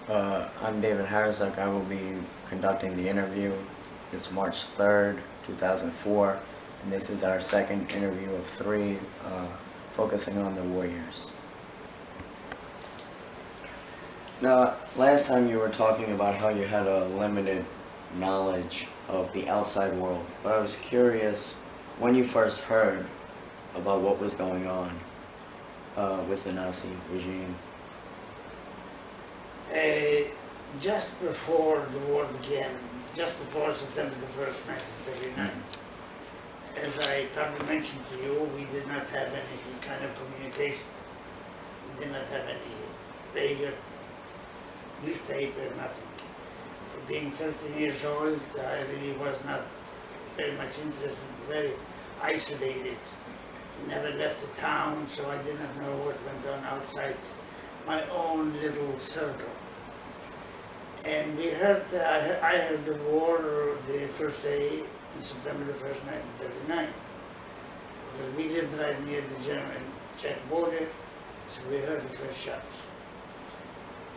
I'm David Harzak. I will be conducting the interview. It's March 3rd, 2004, and this is our second interview of three, focusing on the Warriors. Now, last time you were talking about how you had a limited knowledge of the outside world, but I was curious when you first heard about what was going on with the Nazi regime. Just before the war began, just before September the 1st, 1939, as I probably mentioned to you, we did not have any kind of communication. We did not have any radio, newspaper, nothing. Being 13 years old, I really was not very much interested, very isolated. Never left the town, so I did not know what went on outside my own little circle. And we heard, I heard the war the first day in September the 1st, 1939. Because we lived right near the German-Czech border, so we heard the first shots.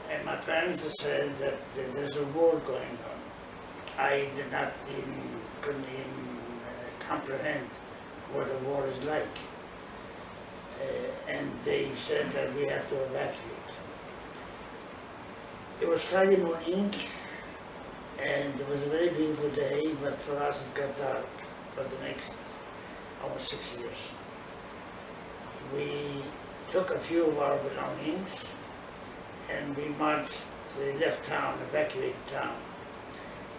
And my parents said that there's a war going on. I did not couldn't even comprehend what a war is like. And they said that we have to evacuate. It was Friday morning, and it was a very beautiful day, but for us it got dark for the next almost 6 years. We took a few of our belongings, and we marched, left town, evacuated town.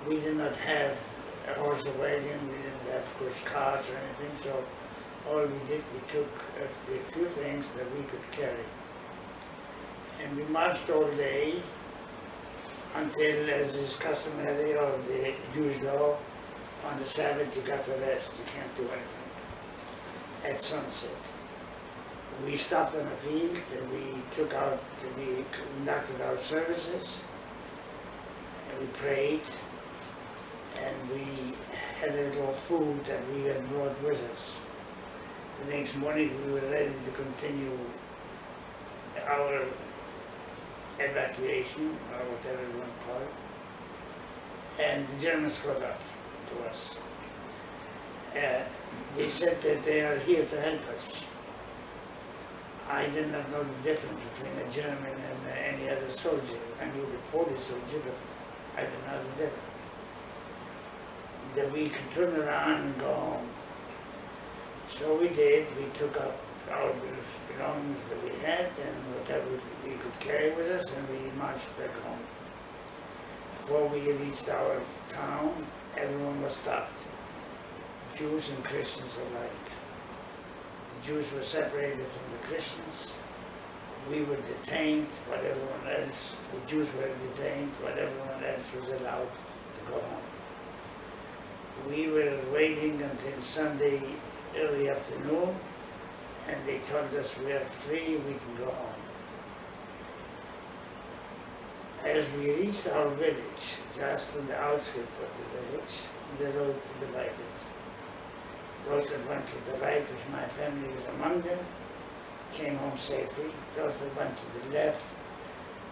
We did not have a horse or wagon, we didn't have, of course, cars or anything, so all we did, we took a few things that we could carry. And we marched all day until, as is customary of the Jewish law, on the Sabbath you got to rest, you can't do anything. At sunset, we stopped on a field and we conducted our services, and we prayed, and we had a little food that we had brought with us. The next morning we were ready to continue our evacuation, or whatever you want to call it, and the Germans caught up to us. They said that they are here to help us. I did not know the difference between a German and any other soldier. I knew the Polish soldier, but I didn't know the difference. That we could turn around and go home. So we did. We took up our belongings that we had and whatever we could carry with us, and we marched back home. Before we reached our town, everyone was stopped, Jews and Christians alike. The Jews were separated from the Christians. We were detained, while everyone else, the Jews were detained, while everyone else was allowed to go home. We were waiting until Sunday early afternoon, and they told us we are free, we can go home. As we reached our village, just on the outskirts of the village, the road divided. Those that went to the right, which my family was among them, came home safely. Those that went to the left,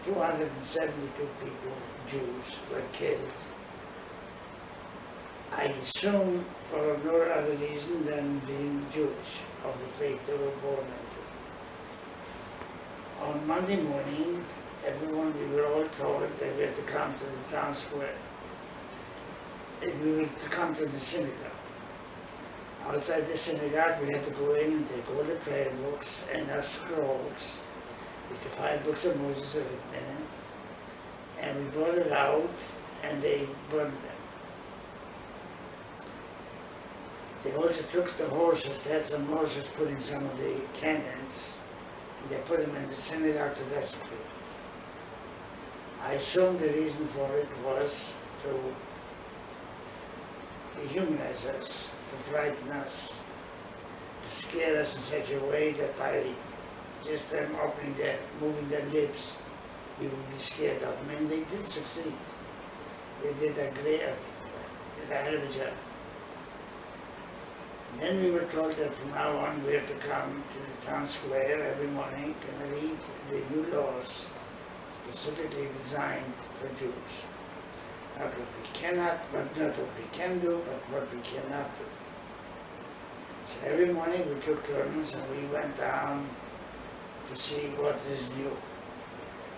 272 people, Jews, were killed. I assume for no other reason than being Jewish, of the faith they were born into. On Monday morning, we were all told that we had to come to the town square. And we were to come to the synagogue. Outside the synagogue, we had to go in and take all the prayer books and our scrolls, with the 5 books of Moses are written in them, and we brought it out, and they burned them. They also took the horses. They had some horses putting some of the cannons, and they put them in the synagogue to desecrate it. I assume the reason for it was to dehumanize us, to frighten us, to scare us in such a way that by just them moving their lips, we would be scared of them. And they did succeed. They did a hell of a job. Then we were told that from now on we had to come to the town square every morning and read the new laws, specifically designed for Jews. Not what we cannot, but not what we can do, but what we cannot do. So every morning we took turns and we went down to see what is new.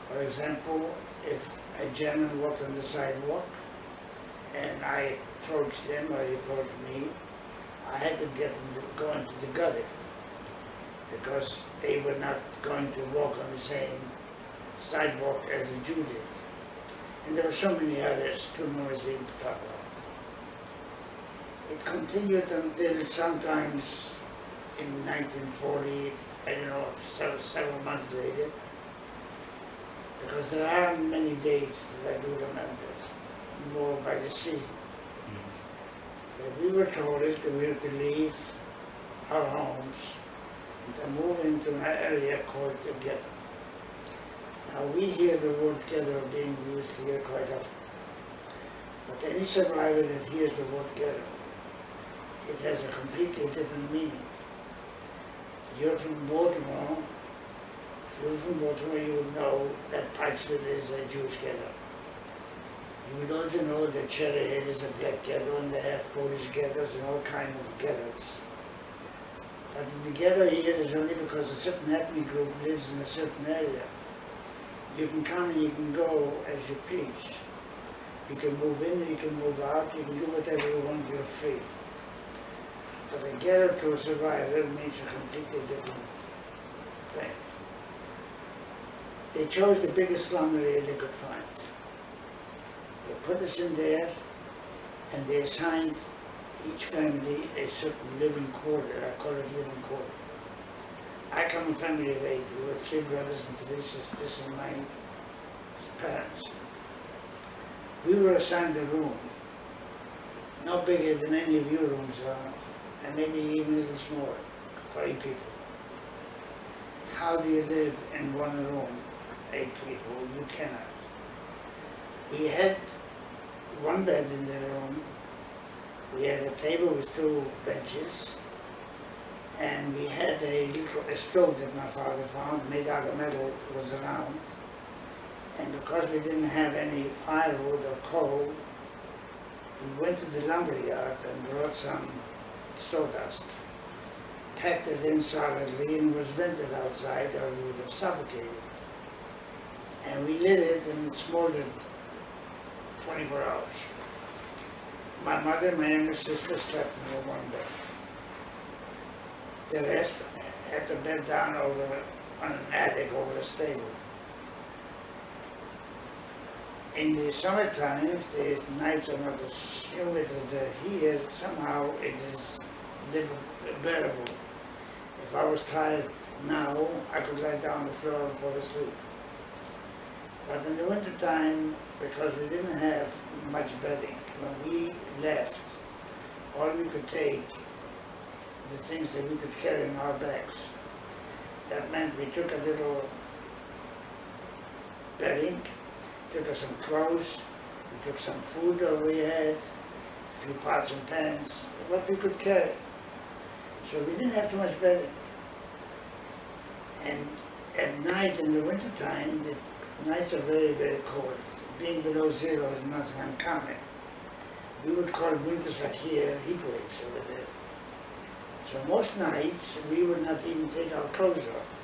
For example, if a German walked on the sidewalk and I approached him or he approached me, I had to go into the gutter because they were not going to walk on the same sidewalk as a Jew did. And there were so many others, too numerous even to talk about. It continued until sometimes in 1940, I don't know, several months later, because there are many dates that I do remember, more by the season. That we were told that we had to leave our homes and to move into an area called the ghetto. Now we hear the word ghetto being used here quite often, but any survivor that hears the word ghetto, it has a completely different meaning. You're from Baltimore. If you're from Baltimore, you would know that Pikesville is a Jewish ghetto. You would also know that Cherry Hill is a black ghetto, and they have Polish ghettos and all kinds of ghettos. But the ghetto here is only because a certain ethnic group lives in a certain area. You can come and you can go as you please. You can move in, you can move out, you can do whatever you want, you're free. But a ghetto to a survivor means a completely different thing. They chose the biggest slum area they could find. They put us in there, and they assigned each family a certain living quarter. I call it living quarter. I come from a family of 8. We were 3 brothers and 3 sisters and my parents. We were assigned a room, no bigger than any of your rooms are, and maybe even a little smaller, for 8 people. How do you live in one room, 8 people? You cannot. We had 1 bed in the room, we had a table with 2 benches, and we had a stove that my father found, made out of metal, was around. And because we didn't have any firewood or coal, we went to the lumber yard and brought some sawdust, packed it in solidly, and was vented outside, or we would have suffocated. And we lit it and it smoldered 24 hours. My mother and my younger sister slept in the 1 bed. The rest had to bed down on an attic over a stable. In the summertime, if the nights are not as humid as they're here, somehow it is bearable. If I was tired now, I could lie down on the floor and fall asleep. But in the wintertime, because we didn't have much bedding, when we left, all we could take, the things that we could carry in our bags. That meant we took a little bedding, took us some clothes, we took some food that we had, a few pots and pans, what we could carry. So we didn't have too much bedding. And at night in the wintertime, the nights are very, very cold. Being below 0 is nothing uncommon. We would call winters like here heat waves over there. So most nights we would not even take our clothes off.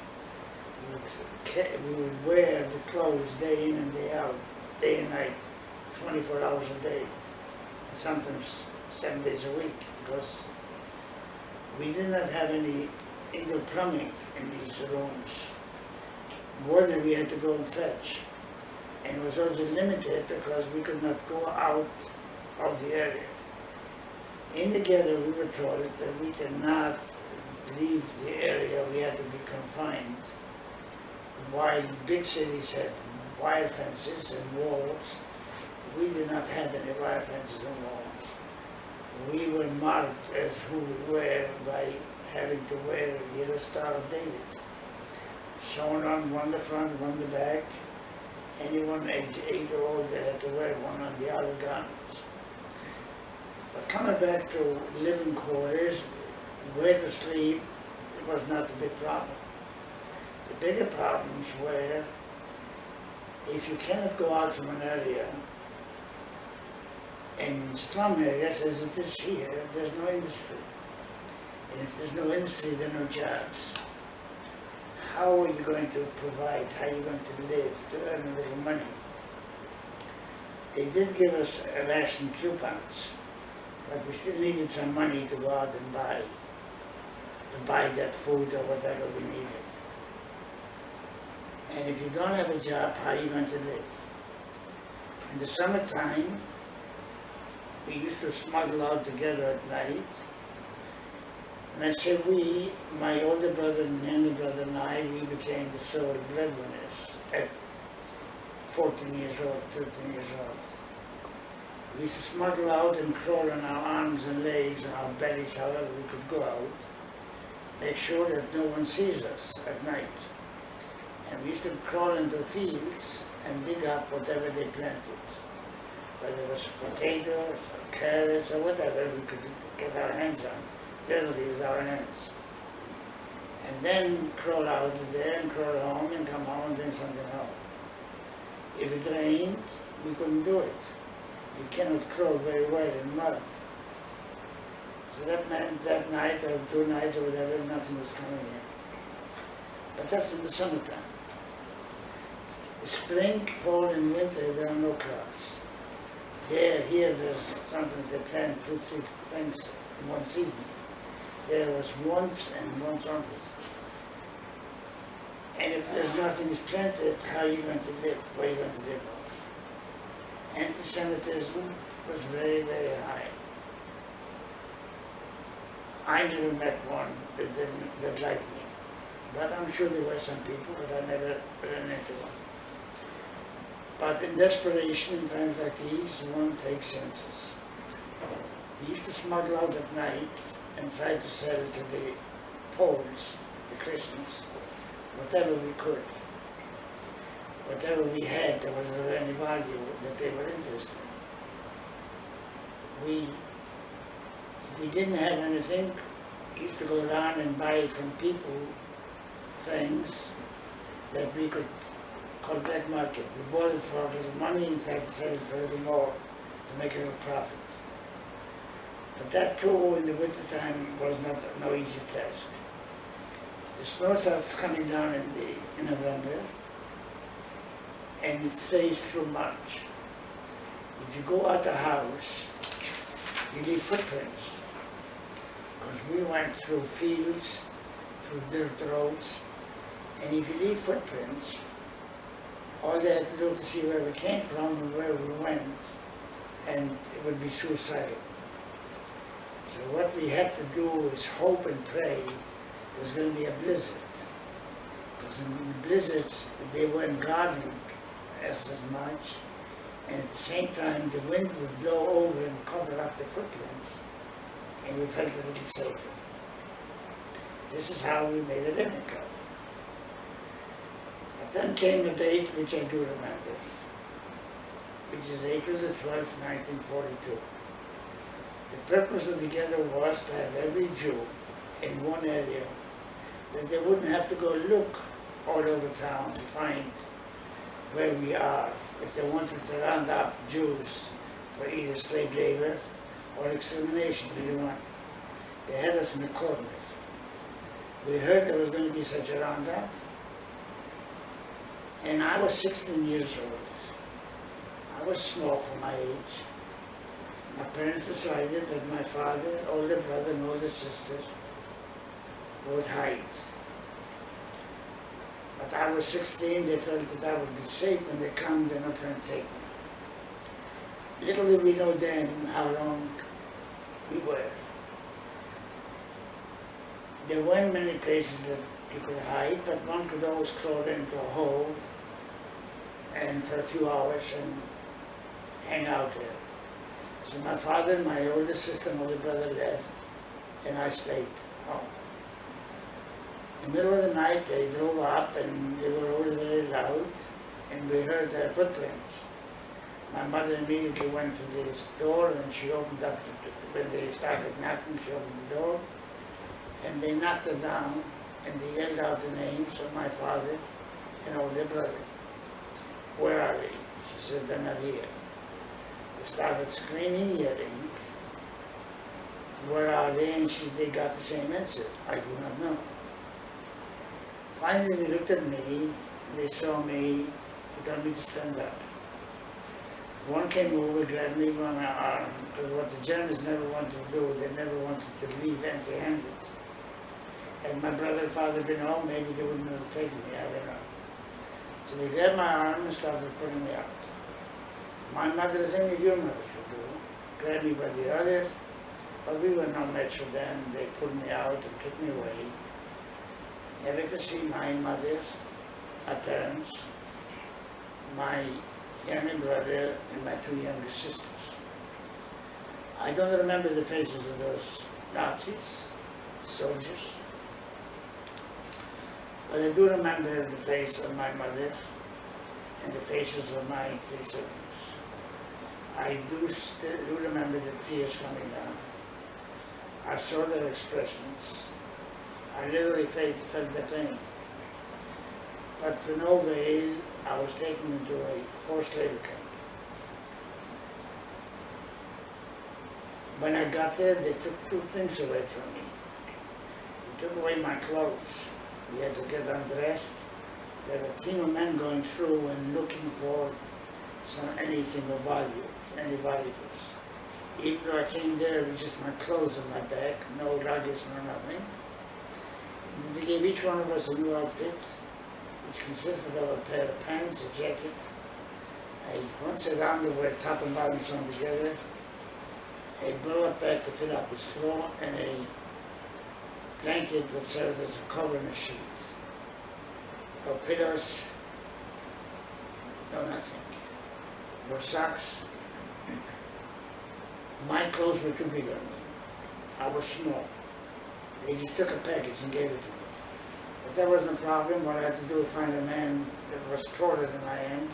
We would wear the clothes day in and day out, day and night, 24 hours a day, and sometimes 7 days a week, because we did not have any indoor plumbing in these rooms. Water we had to go and fetch, and it was also limited because we could not go out of the area. In the ghetto, we were told that we cannot leave the area, we had to be confined. While big cities had wire fences and walls, we did not have any wire fences and walls. We were marked as who we were by having to wear the yellow Star of David. Shown on one the front, one the back. Anyone age 8 or older had to wear one on the outer garments. But coming back to living quarters, where to sleep was not the big problem. The bigger problems were if you cannot go out from an area, and in slum areas, as it is here, there's no industry. And if there's no industry, there are no jobs. How are you going to provide? How are you going to live, to earn a little money? They did give us ration coupons, but we still needed some money to go out and buy that food or whatever we needed. And if you don't have a job, how are you going to live? In the summertime, we used to smuggle out together at night. And I say we, my older brother and younger brother and I, we became the sole breadwinners at 14 years old, 13 years old. We used to smuggle out and crawl on our arms and legs and our bellies, however we could go out, make sure that no one sees us at night. And we used to crawl into fields and dig up whatever they planted, whether it was potatoes or carrots or whatever we could get our hands on, literally with our hands. And then crawl out of there and crawl home and come home and bring something home. If it rained, we couldn't do it. You cannot crawl very well in mud. So that meant that night or 2 nights or whatever, nothing was coming in. But that's in the summertime. Spring, fall, and winter, there are no crops. Here, there's something they plant 2, 3 things in one season. There was once and once only. And if there's nothing is planted, how are you going to live? Where are you going to live off? Anti-Semitism was very, very high. I never met one that liked me. But I'm sure there were some people, but I never ran into one. But in desperation, in times like these, one takes chances. We used to smuggle out at night and try to sell to the Poles, the Christians, whatever we could. Whatever we had that was of any value that they were interested in. If we didn't have anything, we used to go around and buy from people things that we could call black market. We bought it for a little money and tried to sell it for a little more to make a little profit. But that too in the wintertime was no easy task. The snow starts coming down in November and it stays through March. If you go out the house, you leave footprints. Because we went through fields, through dirt roads, and if you leave footprints, all they had to do to see where we came from and where we went, and it would be suicidal. So what we had to do is hope and pray there's going to be a blizzard. Because in the blizzards, they weren't guarding us as much, and at the same time the wind would blow over and cover up the footprints, and we felt a little safer. This is how we made a living of. But then came a date which I do remember, which is April the 12th, 1942. The purpose of the ghetto was to have every Jew in one area, that they wouldn't have to go look all over town to find where we are if they wanted to round up Jews for either slave labor or extermination, either one. They had us in the corner. We heard there was going to be such a roundup, and I was 16 years old. I was small for my age. My parents decided that my father, older brother, and older sister would hide. But I was 16, they felt that I would be safe when they come, they're not going to take me. Little did we know then how long we were. There weren't many places that you could hide, but one could always crawl into a hole and for a few hours and hang out there. So my father and my older sister and older brother left, and I stayed home. In the middle of the night, they drove up, and they were always very loud, and we heard their footprints. My mother immediately went to this door, and she opened up, when they started knocking, she opened the door, and they knocked her down, and they yelled out the names of my father and older brother. where are they? She said, they're not here. They started screaming, yelling, where are they? And they got the same answer. I do not know. Finally, they looked at me, they saw me, they told me to stand up. One came over, grabbed me by my arm, because what the Germans never wanted to do, they never wanted to leave empty-handed. Had my brother and father been home, maybe they wouldn't have taken me, I don't know. So they grabbed my arm and started pulling me out. My mother, as any of your mothers would do, grabbed me by the other, but we were no match for them. They pulled me out and took me away. Never to see my mother, my parents, my younger brother, and my two younger sisters. I don't remember the faces of those Nazis, soldiers, but I do remember the face of my mother and the faces of my three siblings. I do remember the tears coming down. I saw their expressions. I literally felt the pain. But to no avail, I was taken into a forced labor camp. When I got there, they took two things away from me. They took away my clothes. We had to get undressed. There were a team of men going through and looking for anything of value, any valuables. Even though I came there with just my clothes on my back, no luggage, no nothing. They gave each one of us a new outfit, which consisted of a pair of pants, a jacket, one set of underwear, top and bottom sewn together, a blow-up bag to fill up with straw, and a blanket that served as a cover and a sheet. No pillows, no nothing. No socks. My clothes were too big on me. I was small. They just took a package and gave it to me. But that wasn't a problem. What I had to do was find a man that was taller than I am,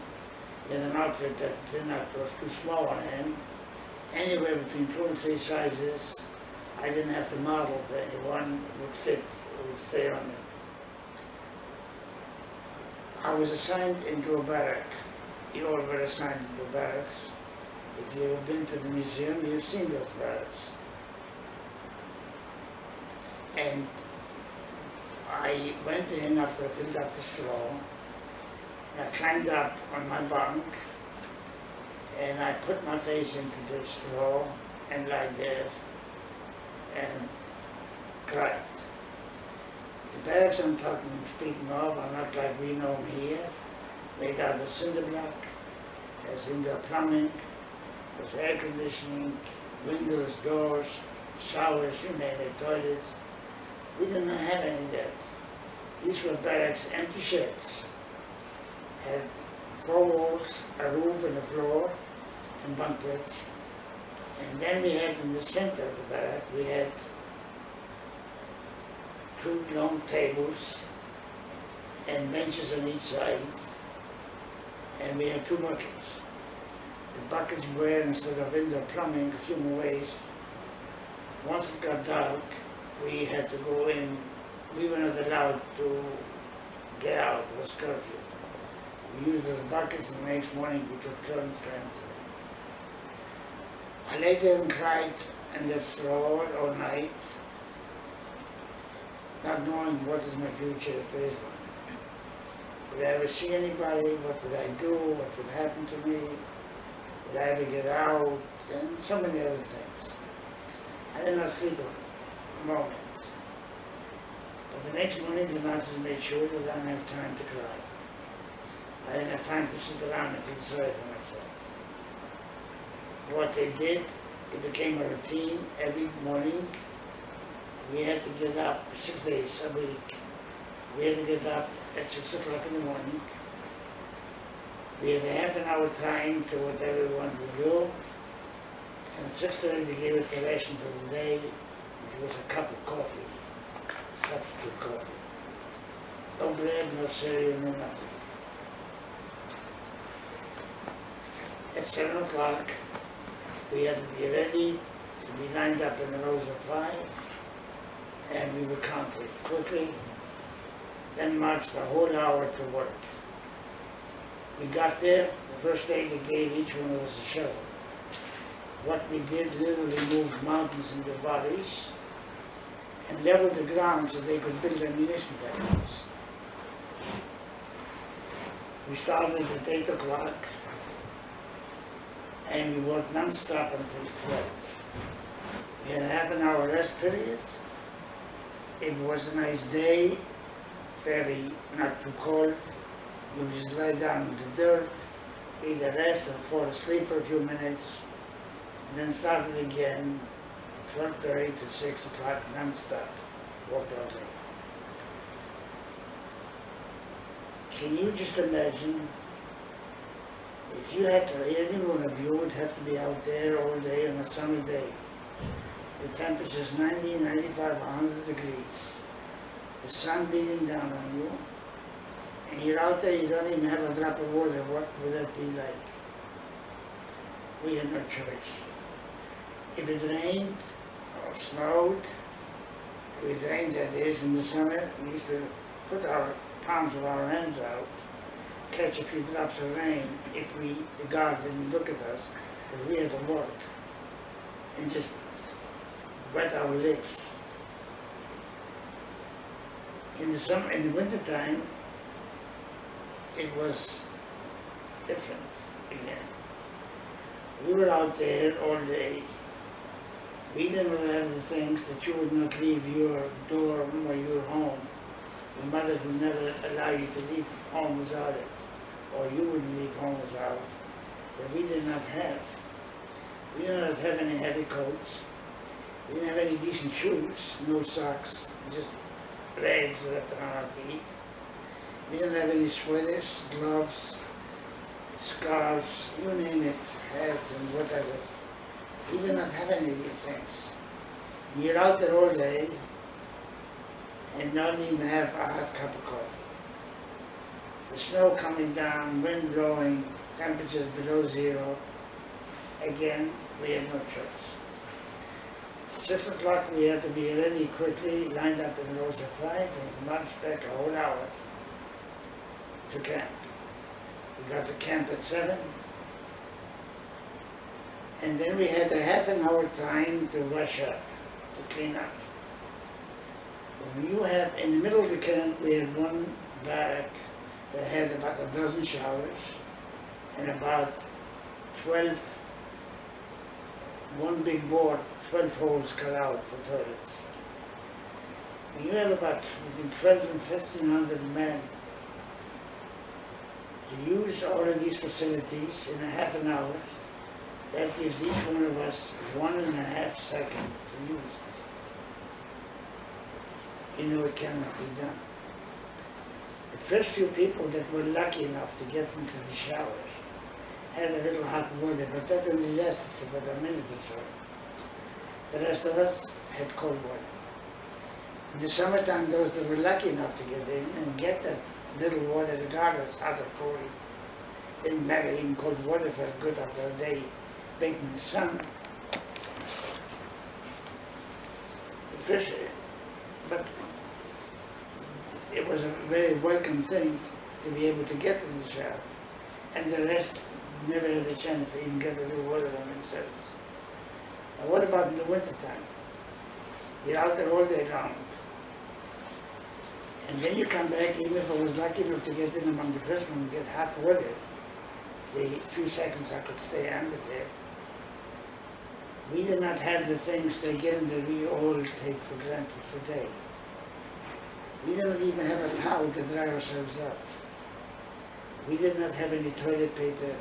in an outfit that was too small on him. Anywhere between 2 and 3 sizes. I didn't have to model for anyone. It would fit, it would stay on me. I was assigned into a barrack. You all were assigned into barracks. If you've been to the museum, you've seen those barracks. And I went in after I filled up the straw. And I climbed up on my bunk, and I put my face into the straw and lay there and cried. The barracks I'm speaking of are not like we know them here. Made out of cinder block, there's indoor plumbing, there's air conditioning, windows, doors, showers, you name it, toilets. We didn't have any of that. These were barracks, empty sheds. Had 4 walls, a roof and a floor, and bunk beds. And then we had in the center of the barrack, we had 2 long tables and benches on each side. And we had 2 buckets. The buckets were, instead of indoor plumbing, human waste. Once it got dark, we had to go in. We were not allowed to get out. It was curfew. We used those buckets, and the next morning we took turns to empty. I lay there and cried in the straw all night, not knowing what is my future if there is one. Would I ever see anybody? What would I do? What would happen to me? Would I ever get out? And so many other things. I did not sleep a moment. But the next morning, the Nazis made sure that I didn't have time to cry. I didn't have time to sit around and feel sorry for myself. What they did, it became a routine every morning. We had to get up 6 days a week. We had to get up at 6 o'clock in the morning. We had a half an hour time to whatever we wanted to do. And at 6:30 they gave us the ration for the day, which was a cup of coffee, substitute coffee. No bread, no cereal, no nothing. At 7 o'clock, we had to be ready to be lined up in rows of 5, and we would count it quickly, then march the whole hour to work. We got there, the first day they gave each one of us a shovel. What we did, literally moved mountains into valleys and leveled the ground so they could build ammunition factories. We started at 8 o'clock and we worked non-stop until 12. We had a half an hour rest period. If it was a nice day, very not too cold, you would just lie down in the dirt, eat a rest and fall asleep for a few minutes, and then started again at 12:30 to 6 o'clock non-stop, worked all day. Can you just imagine if you had to, any one of you would have to be out there all day on a sunny day. The temperature is 90, 95, 100 degrees. The sun beating down on you, and you're out there, you don't even have a drop of water. What would that be like? We had no choice. If it rained or snowed, if it rained, that is, in the summer, we used to put our palms of our hands out, catch a few drops of rain if the guard didn't look at us, because we had to work, and just wet our lips. In the wintertime, it was different again. We were out there all day. We didn't have the things that you would not leave your dorm or your home. Your mothers would never allow you to leave home without it, or you wouldn't leave home without it, that we did not have. We did not have any heavy coats. We didn't have any decent shoes, no socks, just rags wrapped around our feet. We didn't have any sweaters, gloves, scarves, you name it, hats and whatever. We did not have any of these things. You're out there all day and don't even have a hot cup of coffee. The snow coming down, wind blowing, temperatures below zero. Again, we had no choice. 6 o'clock we had to be ready quickly, lined up in rows of 5 and march back a whole hour to camp. We got to camp at 7, and then we had a half an hour time to wash up, to clean up. When you have, in the middle of the camp, we had one barrack that had about a dozen showers and about 12, one big board, 12 holes cut out for toilets. When you have about between 12 and 1,500 men to use all of these facilities in a half an hour, that gives each one of us 1.5 seconds to use it. You know it cannot be done. The first few people that were lucky enough to get into the showers had a little hot water, but that only lasted for about a minute or so. The rest of us had cold water. In the summertime, those that were lucky enough to get in and get that little water, regardless hot or cold, didn't matter, even cold water felt good after a day baked in the sun. The fish, but it was a very welcome thing to be able to get in the shower, and the rest never had a chance to even get a little water on themselves. Now what about in the wintertime? You're out there all day long. And then you come back, even if I was lucky enough to get in among the first one and get hot water, the few seconds I could stay under there, we did not have the things, again, that we all take for granted today. We didn't even have a towel to dry ourselves off. We did not have any toilet paper,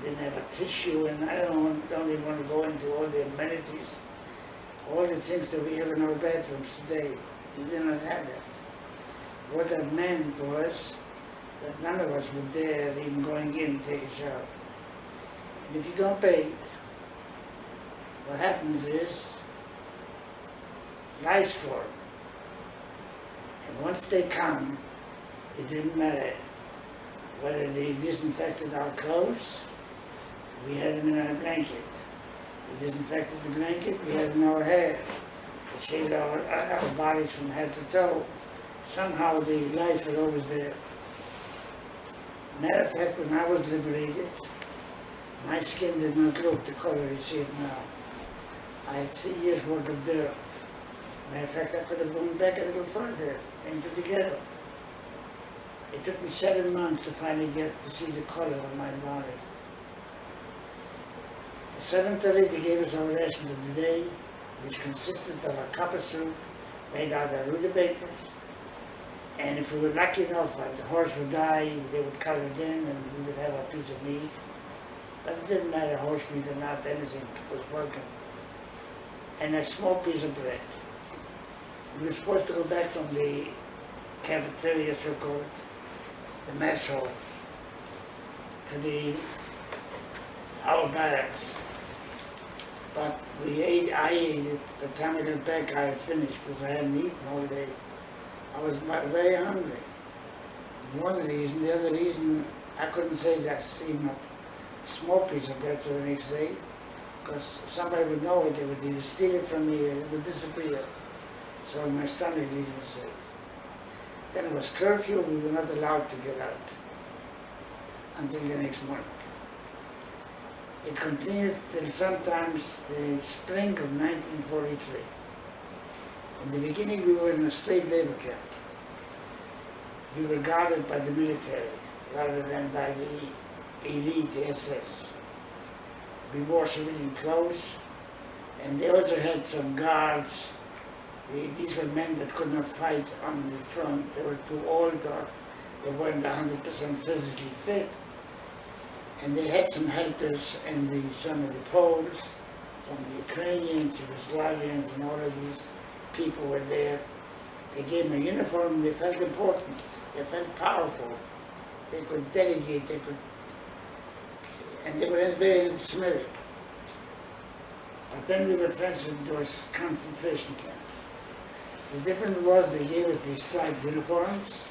didn't have a tissue, and I don't even want to go into all the amenities, all the things that we have in our bathrooms today. We did not have that. What that meant was that none of us would dare even going in to take a shower. And if you don't bathe, what happens is lice form. And once they come, it didn't matter whether they disinfected our clothes, we had them in our blanket. They disinfected the blanket, we had it in our hair. They shaved our bodies from head to toe. Somehow the lice were always there. Matter of fact, when I was liberated, my skin did not look the color you see it now. I had 3 years worth of dirt. Matter of fact, I could have gone back a little further into the ghetto. It took me 7 months to finally get to see the color of my body. At 7:30 they gave us our ration of the day, which consisted of a copper soup made out of rutabagas. And if we were lucky enough, the horse would die, they would cut it in and we would have a piece of meat. But it didn't matter, horse meat or not, anything was welcome. And a small piece of bread. We were supposed to go back from the cafeteria, so-called, the mess hall, to our barracks. But I ate it. By the time I got back, I had finished because I hadn't eaten all day. I was very hungry. One reason, the other reason, I couldn't save that even a small piece of bread for the next day, because if somebody would know it, they would either steal it from me or it would disappear. So my stomach isn't safe. Then it was curfew, we were not allowed to get out until the next morning. It continued till sometimes the spring of 1943. In the beginning, we were in a slave labor camp. We were guarded by the military rather than by the elite, the SS. We wore civilian clothes, and they also had some guards. These were men that could not fight on the front. They were too old or they weren't 100% physically fit. And they had some helpers and some of the Poles, some of the Ukrainians, Yugoslavians, and all of these people were there. They gave them a uniform and they felt important. They felt powerful. They could delegate, and they were very anti-Semitic. But then we were transferred to a concentration camp. The difference was they gave us these striped uniforms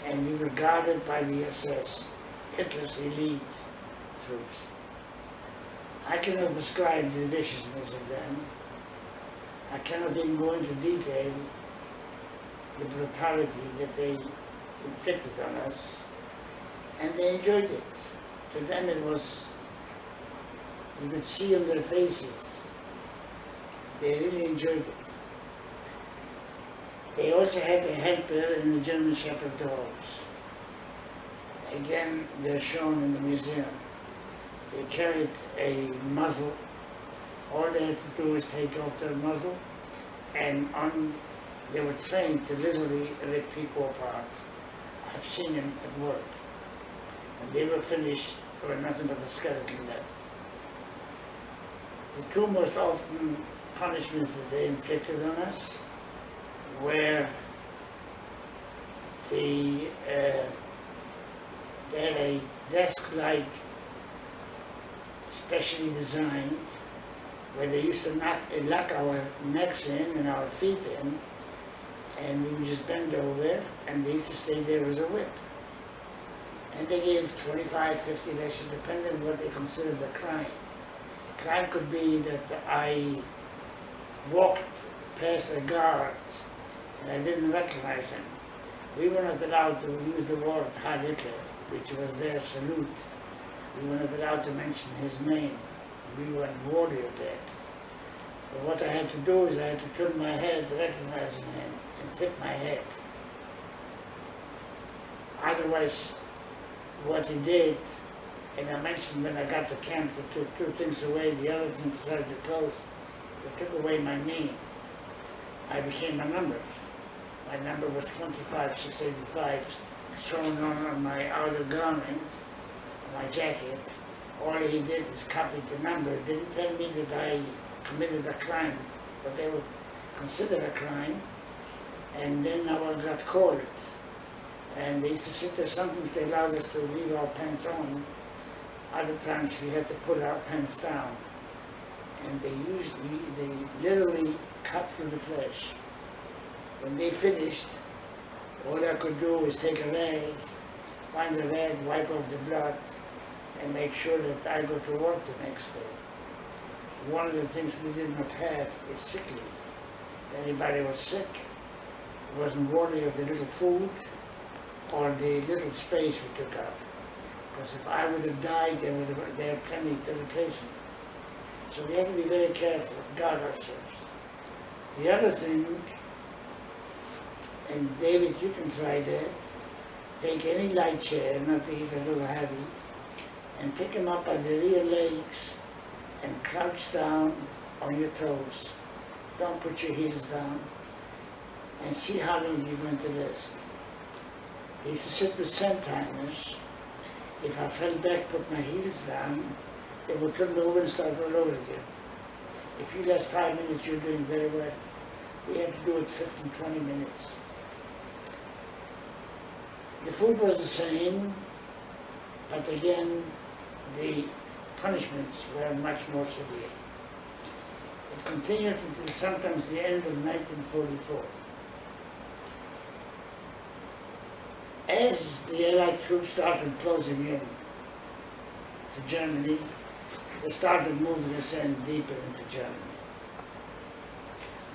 and we were guarded by the SS, Hitler's elite troops. I cannot describe the viciousness of them. I cannot even go into detail the brutality that they inflicted on us, and they enjoyed it. To them it was, you could see on their faces, they really enjoyed it. They also had a helper in the German Shepherd dogs. Again, they're shown in the museum. They carried a muzzle. All they had to do was take off their muzzle, and they were trained to literally rip people apart. I've seen them at work. When they were finished, there was nothing but a skeleton left. The two most often punishments that they inflicted on us were they had a desk-like, specially designed, where they used to lock our necks in and our feet in, and we would just bend over, and they used to stay there as a whip. And they gave 25, 50 lashes, depending on what they considered a crime. Crime could be that I walked past a guard and I didn't recognize him. We were not allowed to use the word Heil Hitler, which was their salute. We were not allowed to mention his name. We weren't worthy of that. But what I had to do is I had to turn my head recognizing him and tip my head. Otherwise, what he did, and I mentioned when I got to camp, they took two things away. The other thing besides the clothes, they took away my name. I became a number. My number was 25685, shown on my outer garment, my jacket. All he did is copy the number. It didn't tell me that I committed a crime, but they would consider a crime. And then I got called. And they used to sit there, sometimes they allowed us to leave our pants on. Other times we had to put our pants down. And they literally cut through the flesh. When they finished, all I could do was take a rag, find a rag, wipe off the blood, and make sure that I go to work the next day. One of the things we did not have is sick leave. If anybody was sick, wasn't worthy of the little food, or the little space we took up. Because if I would have died, they had plenty to replace me. So we had to be very careful, guard ourselves. The other thing, and David, you can try that, take any light chair, not these, they're a little heavy, and pick them up by the rear legs and crouch down on your toes. Don't put your heels down, and see how long you're going to last. If you sit with cent-timers, if I fell back, put my heels down, they would turn over and start all over again. If you last 5 minutes, you're doing very well. We had to do it 15, 20 minutes. The food was the same, but again, the punishments were much more severe. It continued until sometimes the end of 1944. As the Allied troops started closing in to Germany, they started moving us in deeper into Germany.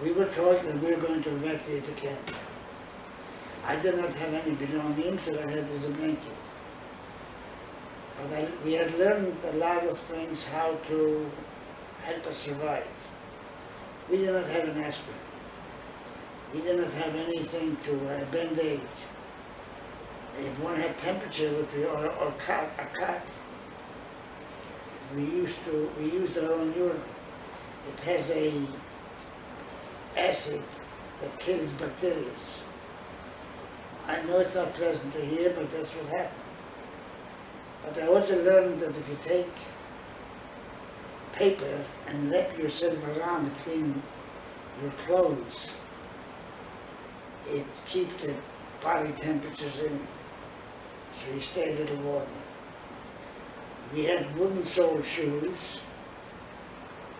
We were told that we were going to evacuate the camp. I did not have any belongings, so I had this blanket. But we had learned a lot of things how to help us survive. We did not have an aspirin. We did not have anything to band-aid. If one had temperature, or a cut, we used our own urine. It has a acid that kills bacteria. I know it's not pleasant to hear, but that's what happened. But I also learned that if you take paper and wrap yourself around between your clothes, it keeps the body temperatures in, so you stay a little warmer. We had wooden sole shoes,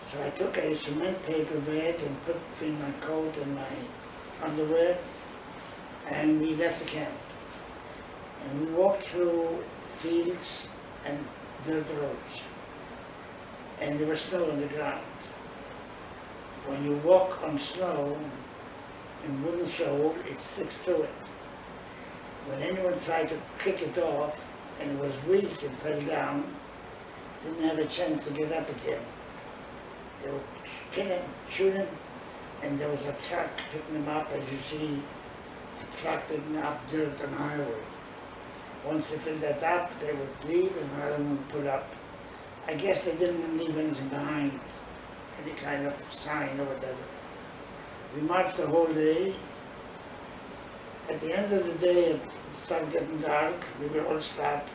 so I took a cement paper bag and put between my coat and my underwear, and we left the camp. And we walked through fields and dirt roads, and there was snow on the ground. When you walk on snow in wooden sole, it sticks to it. When anyone tried to kick it off and was weak and fell down, didn't have a chance to get up again. They would kill him, shoot him, and there was a truck picking him up, as you see, a truck picking up dirt on the highway. Once they filled that up, they would leave and another one would pull up. I guess they didn't leave anything behind, any kind of sign or whatever. We marched the whole day. At the end of the day, it started getting dark. We were all stopped,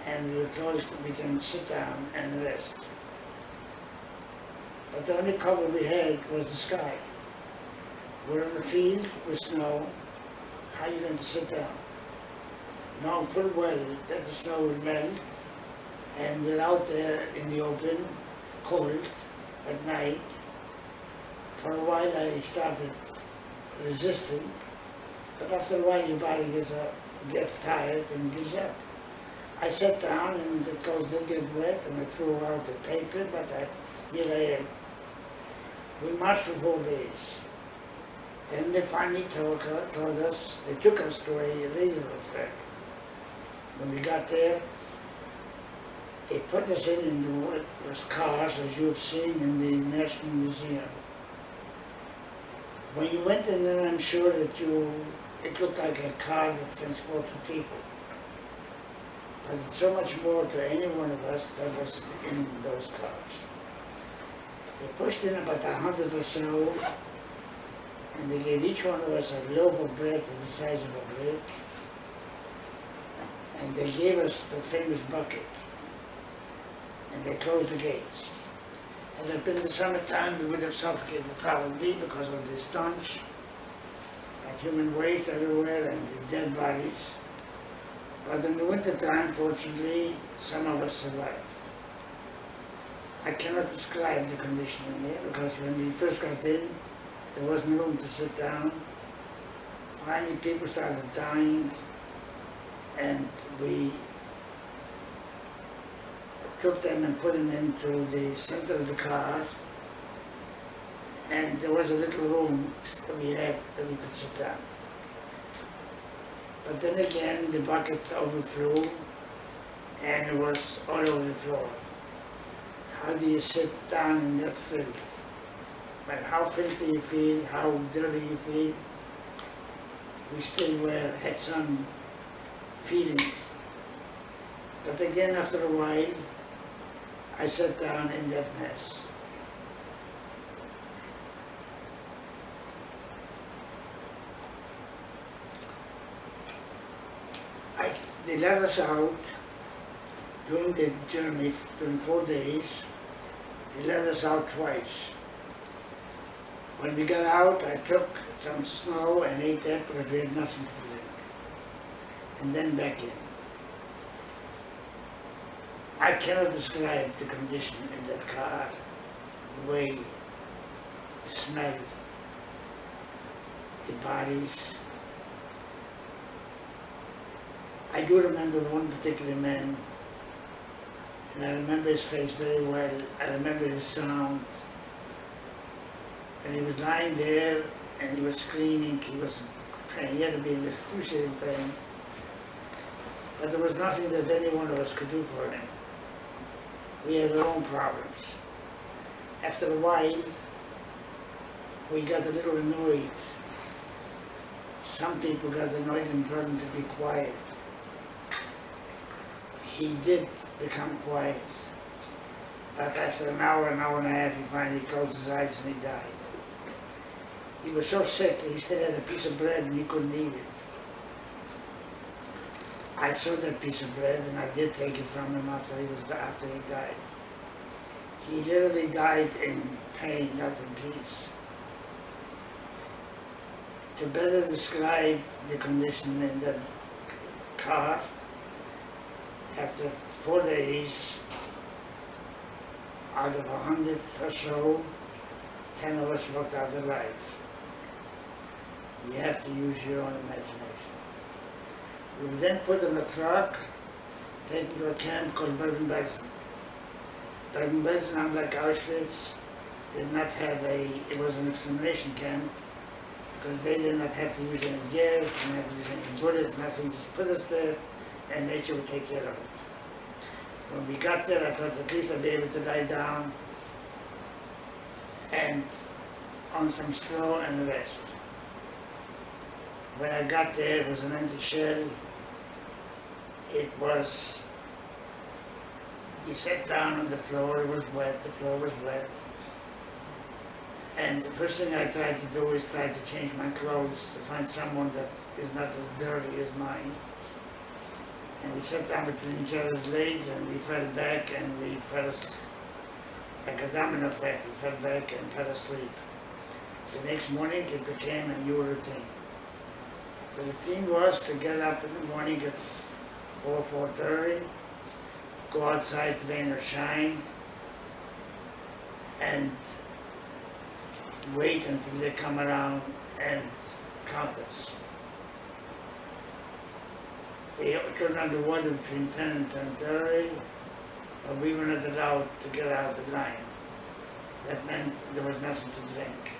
and we were told we can sit down and rest. But the only cover we had was the sky. We're in the field with snow. How are you going to sit down? Knowing full well that the snow will melt, and we're out there in the open, cold, at night. For a while I started resisting, but after a while your body gets tired and gives up. I sat down and the clothes did get wet and I threw out the paper, but here I am. We marched for 4 days. Then they finally told us, they took us to a railroad track. When we got there, they put us in those cars, as you have seen in the National Museum. When you went in there, I'm sure that it looked like a car that transported people. But it's so much more to any one of us that was in those cars. They pushed in about 100 or so, and they gave each one of us a loaf of bread the size of a brick, and they gave us the famous bucket, and they closed the gates. Had it been the summertime, we would have suffocated probably because of the stench, like human waste everywhere and the dead bodies. But in the wintertime, fortunately, some of us survived. I cannot describe the condition in there because when we first got in, there wasn't room to sit down. Finally, people started dying, and we took them and put them into the center of the car, and there was a little room that we had that we could sit down. But then again, the bucket overflew and it was all over the floor. How do you sit down in that filth? But how filthy you feel, how dirty you feel, we still had some feelings. But again, after a while, I sat down in that mess. They let us out during the journey, during 4 days. They let us out twice. When we got out, I took some snow and ate that because we had nothing to drink. And then back in. I cannot describe the condition in that car, the way, the smell, the bodies. I do remember one particular man, and I remember his face very well. I remember his sound. And he was lying there, and he was screaming. He was in pain. He had to be in excruciating pain. But there was nothing that any one of us could do for him. We had our own problems. After a while, we got a little annoyed. Some people got annoyed and told him to be quiet. He did become quiet, but after an hour and a half, he finally closed his eyes and he died. He was so sick, he still had a piece of bread and he couldn't eat it. I saw that piece of bread and I did take it from him after he died. He literally died in pain, not in peace. To better describe the condition in that car, after 4 days, out of 100 or so, 10 of us walked out alive. You have to use your own imagination. We were then put in a truck, taken to a camp called Bergen-Belsen. Bergen-Belsen, unlike Auschwitz, did not have it was an extermination camp, because they did not have to use any gas, didn't have to use any bullets, nothing, just put us there, and nature would take care of it. When we got there, I thought at least I'd be able to lie down and on some straw and rest. When I got there, it was an empty shell. We sat down on the floor, it was wet, the floor was wet. And the first thing I tried to do is try to change my clothes to find someone that is not as dirty as mine. And we sat down between each other's legs and we fell back and we fell asleep. Like a domino effect, we fell back and fell asleep. The next morning it became a new routine. The routine was to get up in the morning at 4:30, go outside, rain or shine, and wait until they come around and count us. They turned on the water between 10 and 10:30, but we were not allowed to get out of the line. That meant there was nothing to drink.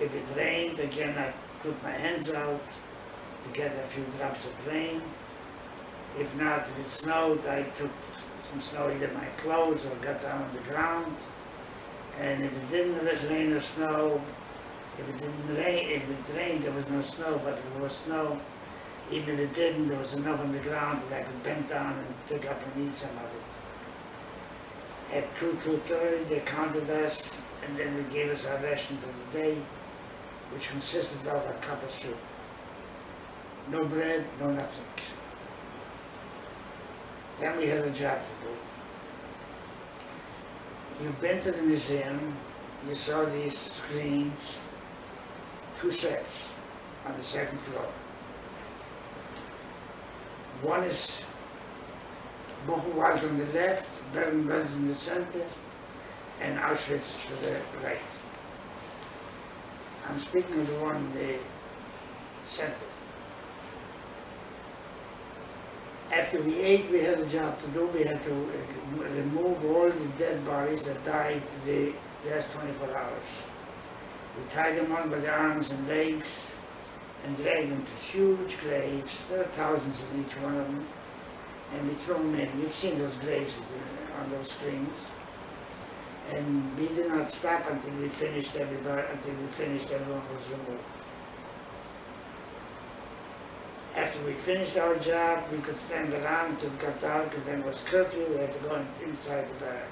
If it rained, again I put my hands out to get a few drops of rain. If not, if it snowed, I took some snow either in my clothes or got down on the ground. And if it didn't rain or snow, if it rained, there was no snow, but if it was snow, even if it didn't, there was enough on the ground that I could bend down and pick up and eat some of it. At 2:30, they counted us, and then they gave us our rations of the day, which consisted of a cup of soup. No bread, no nothing. Then we had a job to do. You've been to the museum, you saw these screens, 2 sets on the 2nd floor. One is Buchenwald on the left, Bergen-Belsen in the center, and Auschwitz to the right. I'm speaking of the one in the center. After we ate, we had a job to do. We had to remove all the dead bodies that died the last 24 hours. We tied them on by the arms and legs, and dragged them to huge graves. There are thousands in each one of them, and we threw them in. You've seen those graves on those screens. And we did not stop until we finished everyone was removed. After we finished our job, we could stand around until it got dark, and then it was curfew. We had to go inside the barrack,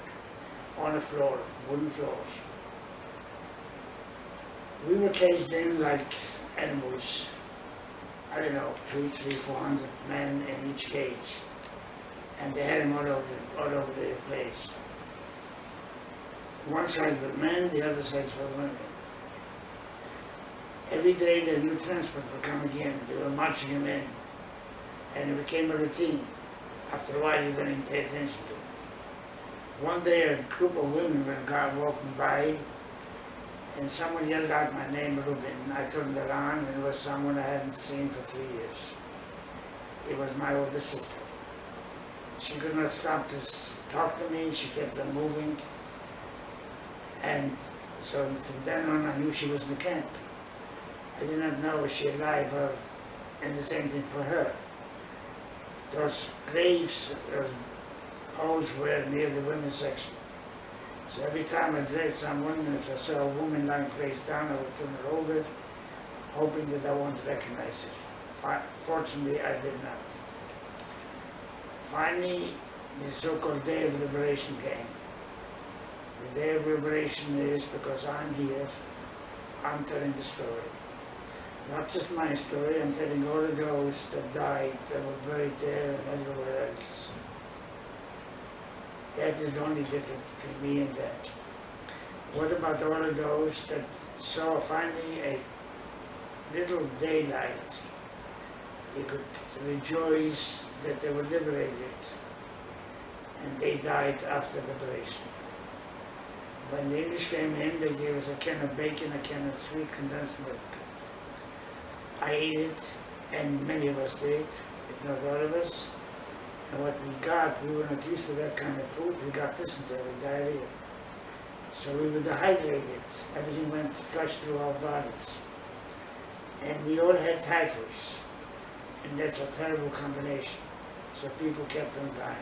on the floor, wooden floors. We were caged in like animals. I don't know, 200, 300, 400 men in each cage. And they had them all over the place. One side were men, the other side were women. Every day the new transport would come again. They were marching them in. And it became a routine. After a while you don't even pay attention to it. One day a group of women were walking by, and someone yelled out my name, Rubin. I turned around, and it was someone I hadn't seen for 3 years. It was my older sister. She could not stop to talk to me. She kept on moving. And so from then on, I knew she was in the camp. I did not know was she alive, and the same thing for her. Those graves, those holes were near the women's section. So every time I dragged someone, and if I saw a woman lying face down, I would turn her over, hoping that I won't recognize her. Fortunately, I did not. Finally, the so-called Day of Liberation came. The Day of Liberation is because I'm here, I'm telling the story. Not just my story, I'm telling all of those that died, that were buried there and everywhere else. That is the only difference between me and them. What about all of those that saw finally a little daylight? They could rejoice that they were liberated, and they died after liberation. When the English came in, they gave us a can of bacon, a can of sweet condensed milk. I ate it, and many of us did, if not all of us. And what we got, we were not used to that kind of food. We got dysentery, diarrhea. So we were dehydrated. Everything went flush through our bodies. And we all had typhus. And that's a terrible combination. So people kept on dying.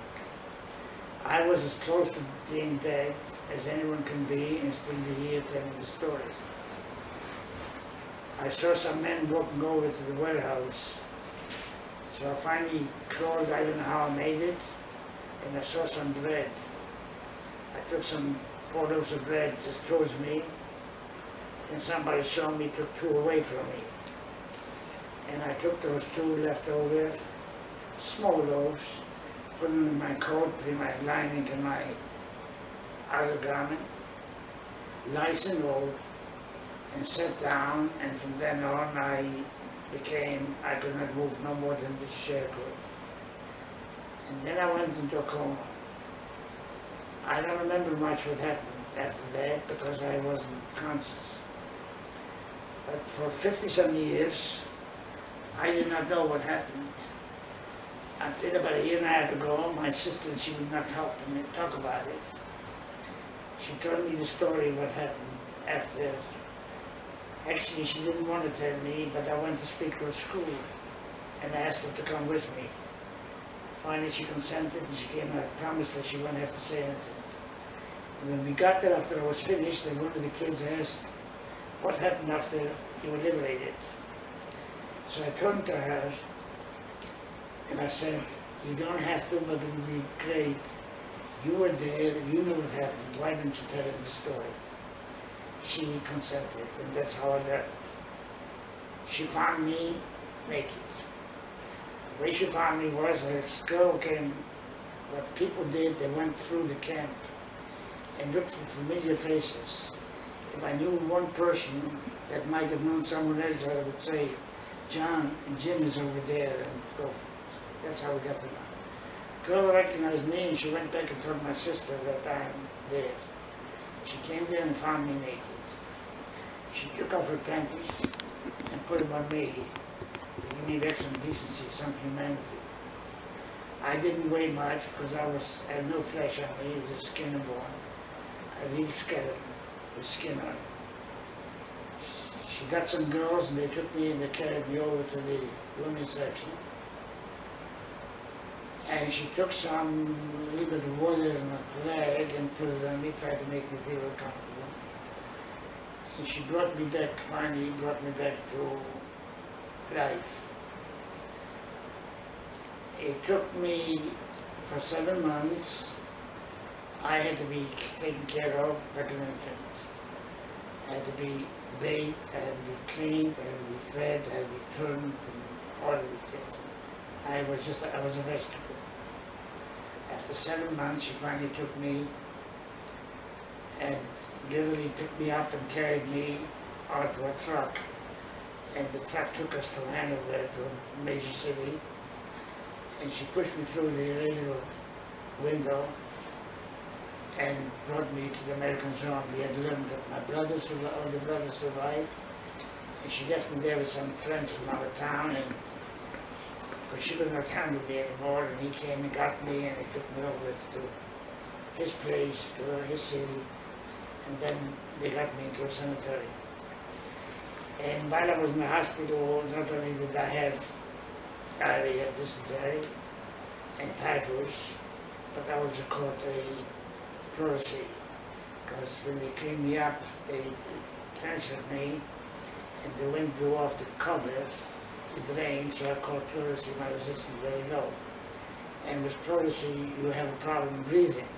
I was as close to being dead as anyone can be and still be here telling the story. I saw some men walking over to the warehouse. So I finally crawled, I don't know how I made it, and I saw some bread. I took some 4 loaves of bread just towards me, and somebody saw me, took 2 away from me. And I took those 2 left over, small loaves, put them in my coat, put my lining in my outer garment, lice and all, and sat down, and from then on I could not move no more than this chair could. And then I went into a coma. I don't remember much what happened after that because I wasn't conscious. But for 50-some years, I did not know what happened. Until about 1.5 years ago, my sister, she would not talk about it. She told me the story what happened after. Actually, she didn't want to tell me, but I went to speak to a school and asked her to come with me. Finally, she consented and she came. I promised her she wouldn't have to say anything. And when we got there after I was finished, and one of the kids asked, what happened after you were liberated? So I turned to her and I said, you don't have to, but it would be great. You were there, you know what happened. Why don't you tell her the story? She consented, and that's how I learned. She found me naked. The way she found me was a girl came, what people did, they went through the camp and looked for familiar faces. If I knew one person that might have known someone else, I would say, John and Jim is over there, and go. That's how we got to know. Girl recognized me, and she went back and told my sister that I'm there. She came there and found me naked. She took off her panties and put them on me to give me back some decency, some humanity. I didn't weigh much because I had no flesh on me, it was a skin and bone. A real skeleton with skin on it. she got some girls and they took me and they carried me over to the women's section. And she took some little bit of water in a rag and put it on me, tried to make me feel comfortable. And she brought me back, finally brought me back to life. It took me for 7 months. I had to be taken care of like an infant. I had to be bathed, I had to be cleaned, I had to be fed, I had to be turned, and all of these things. I was a vegetable. After 7 months, she finally took me and literally picked me up and carried me out to a truck. And the truck took us to Hanover, to a major city. And she pushed me through the railroad window and brought me to the American zone. We had learned that my brothers, all the brothers survived. And she left me there with some friends from out of town, and because she could not handle me anymore, and he came and got me, and he took me over to his place, to his city, and then they got me into a cemetery. And while I was in the hospital, not only did I have diarrhea, dysentery, and typhus, but I also caught a pleurisy, because when they cleaned me up, they transferred me, and the wind blew off the cover. It rained, so I caught pleurisy, my resistance very low. And with pleurisy, you have a problem breathing.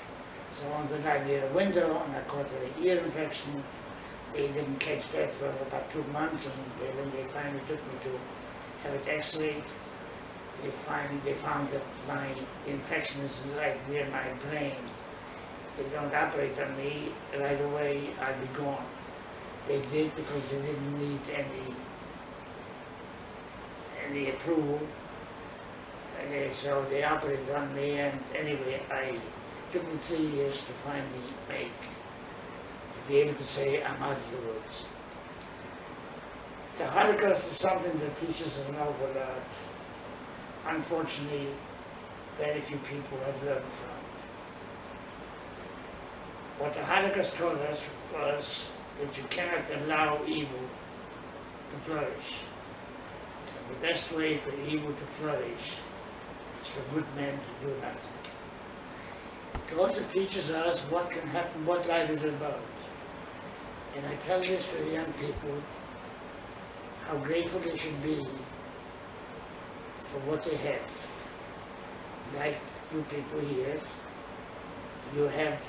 So on the night near a window, and I caught an ear infection. They didn't catch that for about 2 months, and when they finally took me to have it x-rayed, they found that the infection is right near my brain. If they don't operate on me right away, I'll be gone. They did because they didn't need any approval. So they operated on me, and anyway, it took me 3 years to finally to be able to say I'm out of the woods. The Holocaust is something that teaches us an awful lot. Unfortunately, very few people have learned from it. What the Holocaust taught us was that you cannot allow evil to flourish. And the best way for evil to flourish is for good men to do nothing. It also teaches us what can happen, what life is about. And I tell this to the young people, how grateful they should be for what they have. Like you people here, you have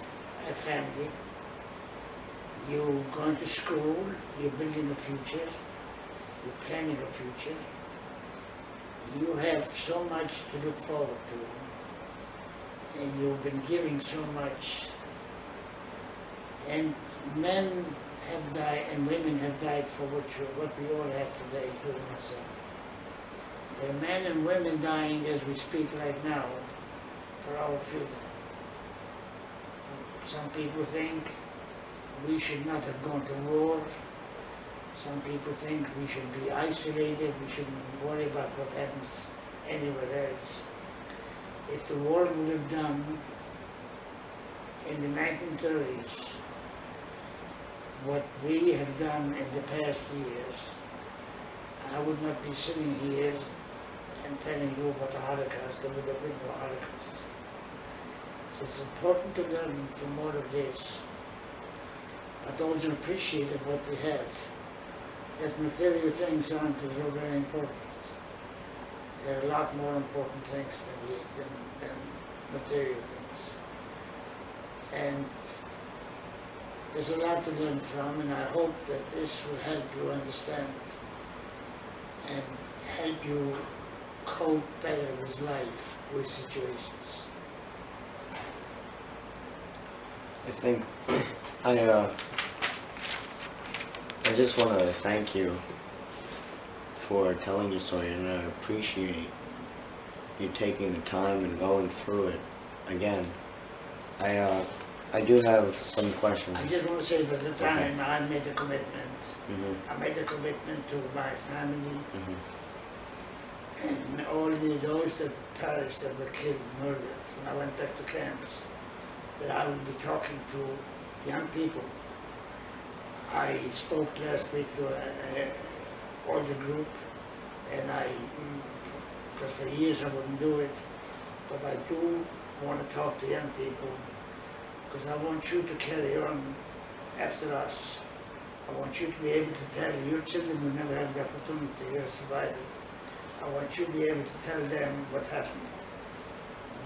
a family, you're going to school, you're building a future, you're planning a future. You have so much to look forward to, and you've been giving so much. And men have died and women have died for what we all have today, including myself. There are men and women dying as we speak right now for our freedom. Some people think we should not have gone to war. Some people think we should be isolated, we shouldn't worry about what happens anywhere else. If the world would have done in the 1930s what we have done in the past years, I would not be sitting here and telling you about the Holocaust. There would have been no Holocaust. So it's important to learn from all of this, but also appreciate what we have. That material things aren't so very important. There are a lot more important things than material things. And there's a lot to learn from, and I hope that this will help you understand and help you cope better with life, with situations. I think I just want to thank you for telling your story, and I appreciate you taking the time and going through it again. I do have some questions. I just want to say that at the time I made a commitment. Mm-hmm. I made a commitment to my family and all those that perished, that were killed, murdered. When I went back to camps, that I would be talking to young people I spoke last week to an older group, and because for years I wouldn't do it, but I do want to talk to young people, because I want you to carry on after us. I want you to be able to tell your children who never had the opportunity, you're a survivor. I want you to be able to tell them what happened.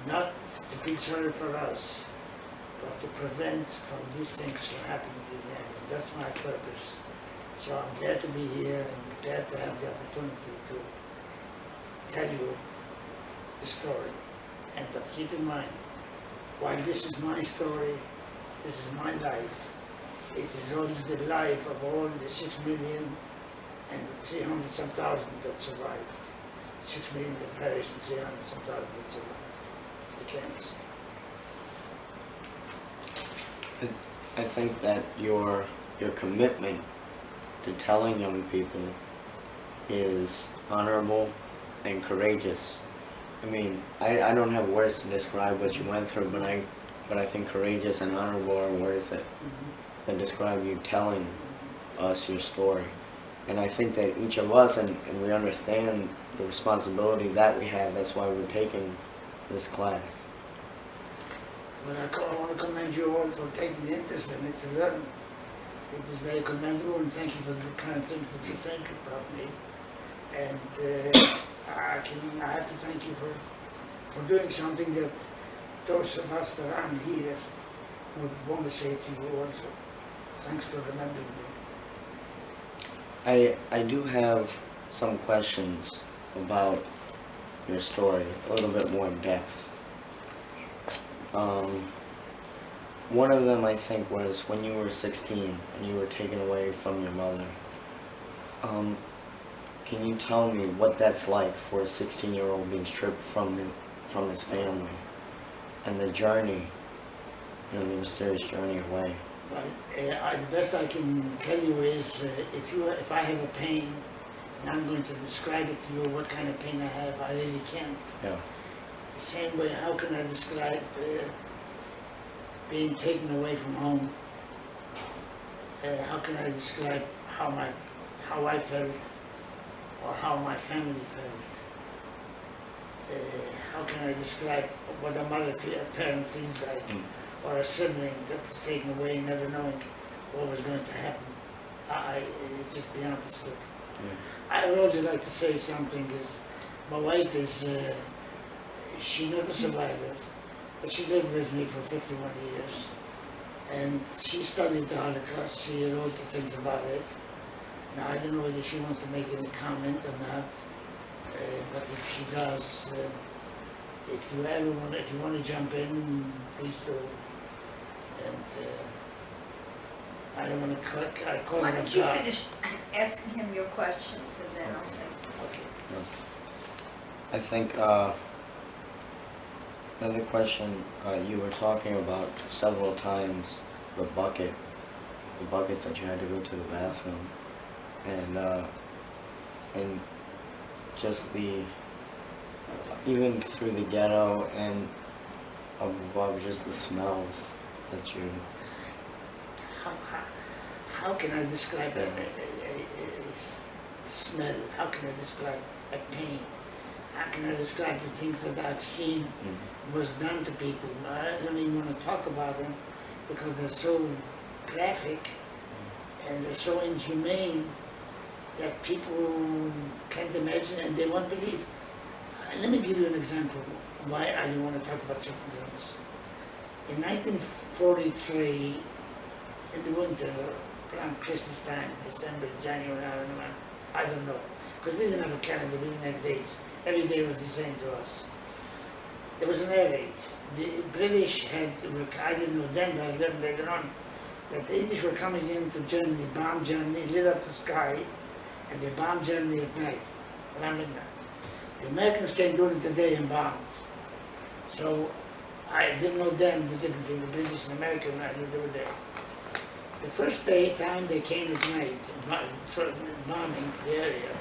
Not to feel sorry for us, but to prevent from these things from happening to them. That's my purpose. So I'm glad to be here and glad to have the opportunity to tell you the story. But keep in mind, while this is my story, this is my life, it is also the life of all the 6 million and the 300 some thousand that survived. 6 million that perished and 300 some thousand that survived the camps. I think that your commitment to telling young people is honorable and courageous. I mean, I don't have words to describe what you went through, but I think courageous and honorable are words that describe you telling us your story. And I think that each of us, and we understand the responsibility that we have, that's why we're taking this class. Well, I want to commend you all for taking the interest in it to learn. It is very commendable, and thank you for the kind of things that you think about me. And I have to thank you for doing something that those of us that aren't here would want to say to you also. Thanks for remembering me. I do have some questions about your story, a little bit more in depth. One of them, I think, was when you were 16 and you were taken away from your mother. Can you tell me what that's like for a 16-year-old being stripped from his family and the journey, the mysterious journey away? Right. The best I can tell you is if I have a pain and I'm going to describe it to you what kind of pain I have, I really can't. Yeah. The same way, how can I describe being taken away from home? How can I describe how I felt or how my family felt? How can I describe what a parent feels like, or a sibling that was taken away never knowing what was going to happen? It's just beyond description. I would also like to say something is, my wife is, she's not a survivor, but she's lived with me for 51 years. And she studied the Holocaust, she wrote the things about it. Now, I don't know whether she wants to make any comment or not, but if she does, if you want to jump in, please do. And I don't want to call Why him a don't you job. finish asking him your questions and then I'll say something. Okay. I think another question, you were talking about several times the bucket that you had to go to the bathroom, and just even through the ghetto and above, just the smells that you. How can I describe a smell? How can I describe a pain? How can I describe the things that I've seen was done to people? I don't even want to talk about them because they're so graphic and they're so inhumane that people can't imagine and they won't believe. Let me give you an example why I don't want to talk about certain things. In 1943, in the winter, around Christmas time, December, January, I don't know, because we didn't have a calendar, we didn't have dates. Every day was the same to us. There was an air raid. The British had, I didn't know then, but I learned later on, that the English were coming into Germany, bombed Germany, lit up the sky, and they bombed Germany at night, around midnight. The Americans came during the day and bombed. So I didn't know then the difference between the British and American, I knew they were there. The first time they came at night, bombing the area,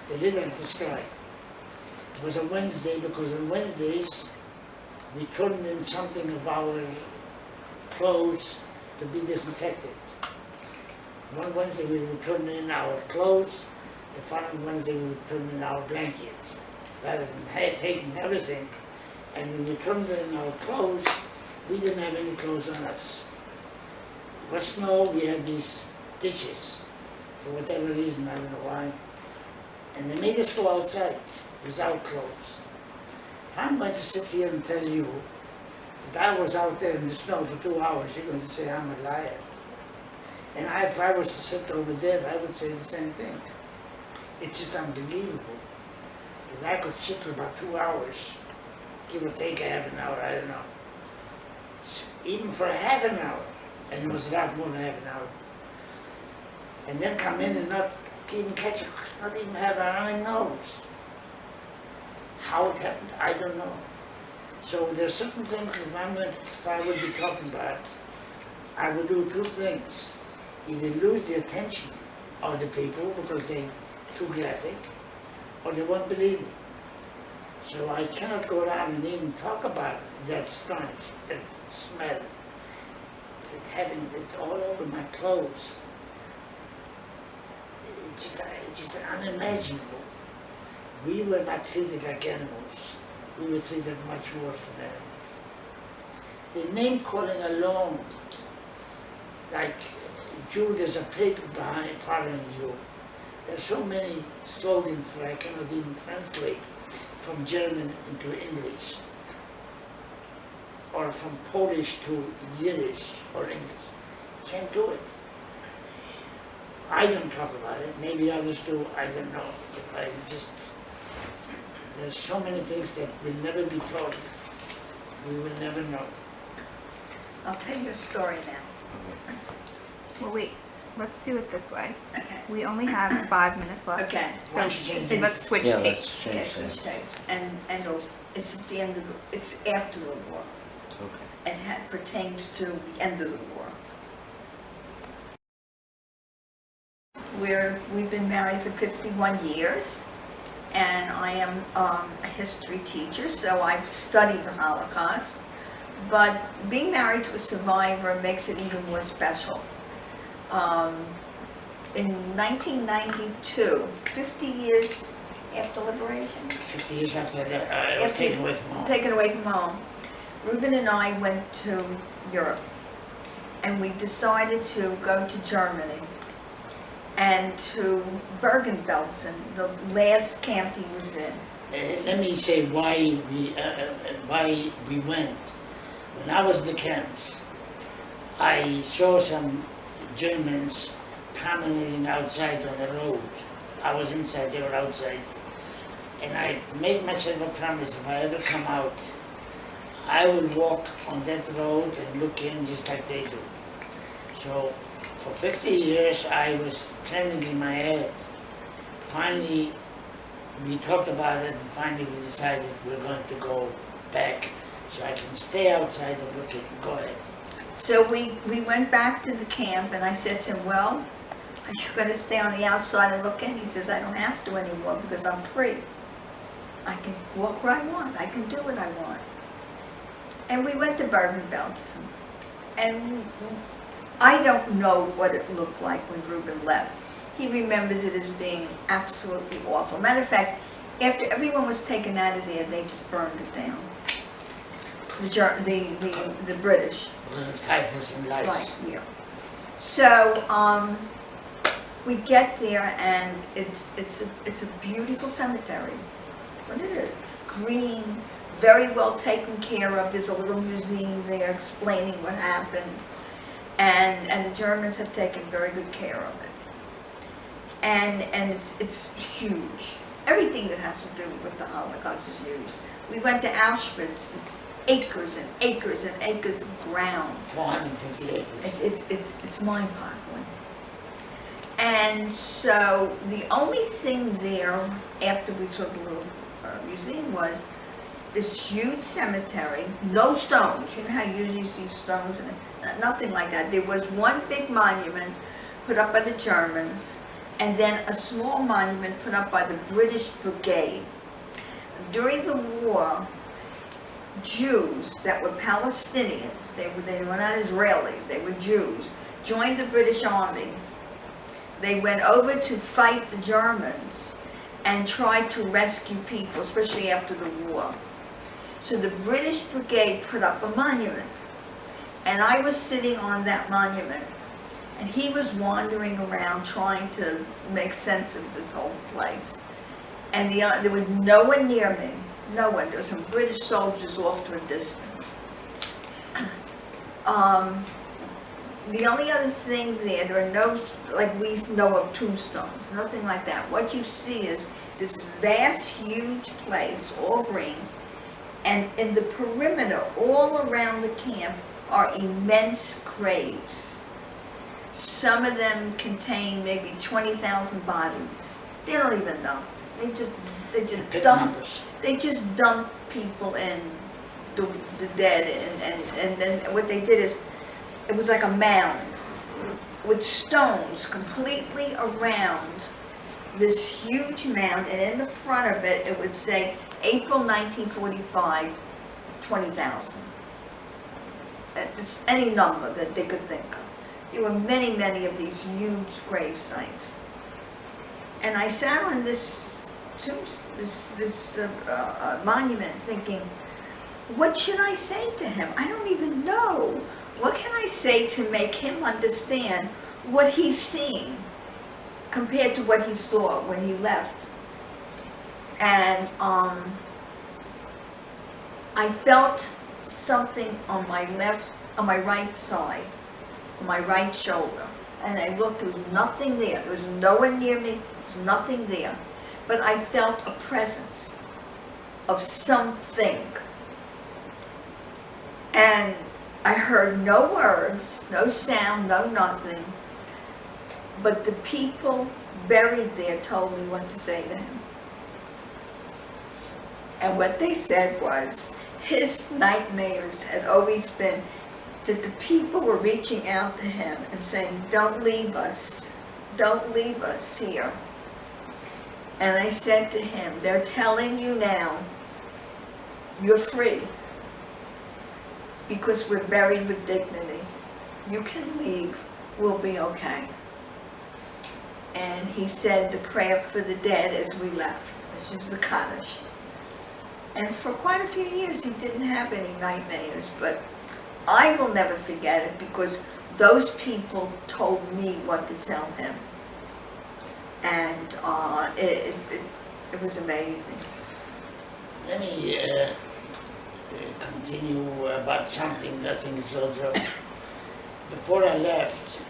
they lit up the sky. It was a Wednesday because on Wednesdays we turned in something of our clothes to be disinfected. One Wednesday we would turn in our clothes, the following Wednesday we would turn in our blankets, rather than taking everything. And when we turned in our clothes, we didn't have any clothes on us. It was snow, we had these ditches, for whatever reason, I don't know why. And they made us go outside without clothes. If I'm going to sit here and tell you that I was out there in the snow for 2 hours, you're going to say I'm a liar. And if I was to sit over there, I would say the same thing. It's just unbelievable that I could sit for about 2 hours, give or take a half an hour, I don't know. Even for a half an hour, and it was a lot more than half an hour. And then come in and not even not even have a running nose. How it happened, I don't know. So there's certain things, if I would be talking about, I would do two things. Either lose the attention of the people because they're too graphic, or they won't believe me. So I cannot go around and even talk about that stench, that smell, having it all over my clothes. It's just unimaginable. We were not treated like animals. We were treated much worse than animals. The name calling alone, like Jew, there's a pig behind following you. There's so many slogans that I cannot even translate from German into English, or from Polish to Yiddish or English. Can't do it. I don't talk about it. Maybe others do. I don't know. But there's so many things that will never be told. We will never know. I'll tell you a story now. Well, wait. Let's do it this way. Okay. We only have 5 minutes left. Okay. Why don't you change it? Let's switch Yeah, tapes. let's Okay, change switch that. tapes. And it's at the end of it's after the war. Okay. It pertains to the end of the war. We've been married for 51 years, and I am a history teacher, so I've studied the Holocaust. But being married to a survivor makes it even more special. In 1992, 50 years after liberation, 50 years after I was taken away from home. taken away from home, Rubin and I went to Europe, and we decided to go to Germany and to Bergen-Belsen, the last camp he was in. Let me say why we went. When I was in the camps, I saw some Germans promenading outside on the road. I was inside, they were outside. And I made myself a promise, if I ever come out, I will walk on that road and look in just like they do. So for 50 years I was planning in my head. Finally, we talked about it, and finally we decided we're going to go back so I can stay outside and look in. Go ahead. So we went back to the camp, and I said to him, well, are you going to stay on the outside and look in? He says, I don't have to anymore because I'm free. I can walk where I want. I can do what I want. And we went to Bergen-Belsen. And I don't know what it looked like when Rubin left. He remembers it as being absolutely awful. Matter of fact, after everyone was taken out of there, they just burned it down. The British. Because of typhus and lice. Right, yeah. So, we get there, and it's a beautiful cemetery. What it is. Green, very well taken care of. There's a little museum there explaining what happened. And the Germans have taken very good care of it. And it's huge. Everything that has to do with the Holocaust is huge. We went to Auschwitz. It's acres and acres and acres of ground. 450 acres. It's mind-boggling. And so the only thing there, after we saw the little museum, was this huge cemetery, no stones. You know how you usually see stones, and nothing like that. There was one big monument put up by the Germans, and then a small monument put up by the British Brigade. During the war, Jews that were Palestinians, they were not Israelis, they were Jews, joined the British Army They went over to fight the Germans and tried to rescue people, especially after the war. So the British Brigade put up a monument. And I was sitting on that monument. And he was wandering around trying to make sense of this whole place. And there was no one near me. No one. There were some British soldiers off to a distance. The only other thing there are no, like we know of tombstones, nothing like that. What you see is this vast, huge place, all green, and in the perimeter, all around the camp, are immense graves. Some of them contain maybe 20,000 bodies. They don't even know. They just dump people in the dead, and then what they did is, it was like a mound with stones completely around this huge mound, and in the front of it, it would say April 1945, 20,000. Just any number that they could think of. There were many, many of these huge grave sites. And I sat on this monument thinking, what should I say to him? I don't even know. What can I say to make him understand what he's seeing compared to what he saw when he left? And I felt something on my right side, on my right shoulder. And I looked, there was nothing there. There was no one near me, there was nothing there. But I felt a presence of something. And I heard no words, no sound, no nothing, but the people buried there told me what to say to him. And what they said was, his nightmares had always been that the people were reaching out to him and saying, don't leave us here. And I said to him, they're telling you now, you're free. Because we're buried with dignity. You can leave, we'll be okay. And he said the prayer for the dead as we left, which is the Kaddish. And for quite a few years he didn't have any nightmares, but I will never forget it because those people told me what to tell him. And it was amazing. Let me continue about something that I think is also. Before I left,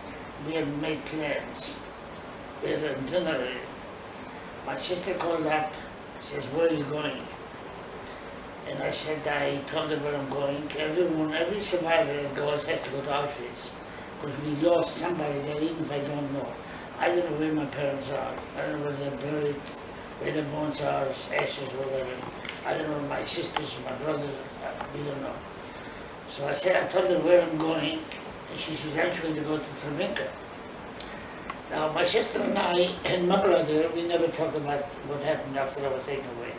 we had made plans. We had an itinerary. My sister called up, says, where are you going? And I said, I told her where I'm going. Every survivor that goes has to go to Auschwitz, because we lost somebody there, even if I don't know. I don't know where my parents are. I don't know where they're buried, where their bones are, ashes, whatever. I don't know my sisters, my brothers, we don't know. So I told her where I'm going, and she says, aren't you going to go to Treblinka? Now, my sister and I, and my brother, we never talked about what happened after I was taken away.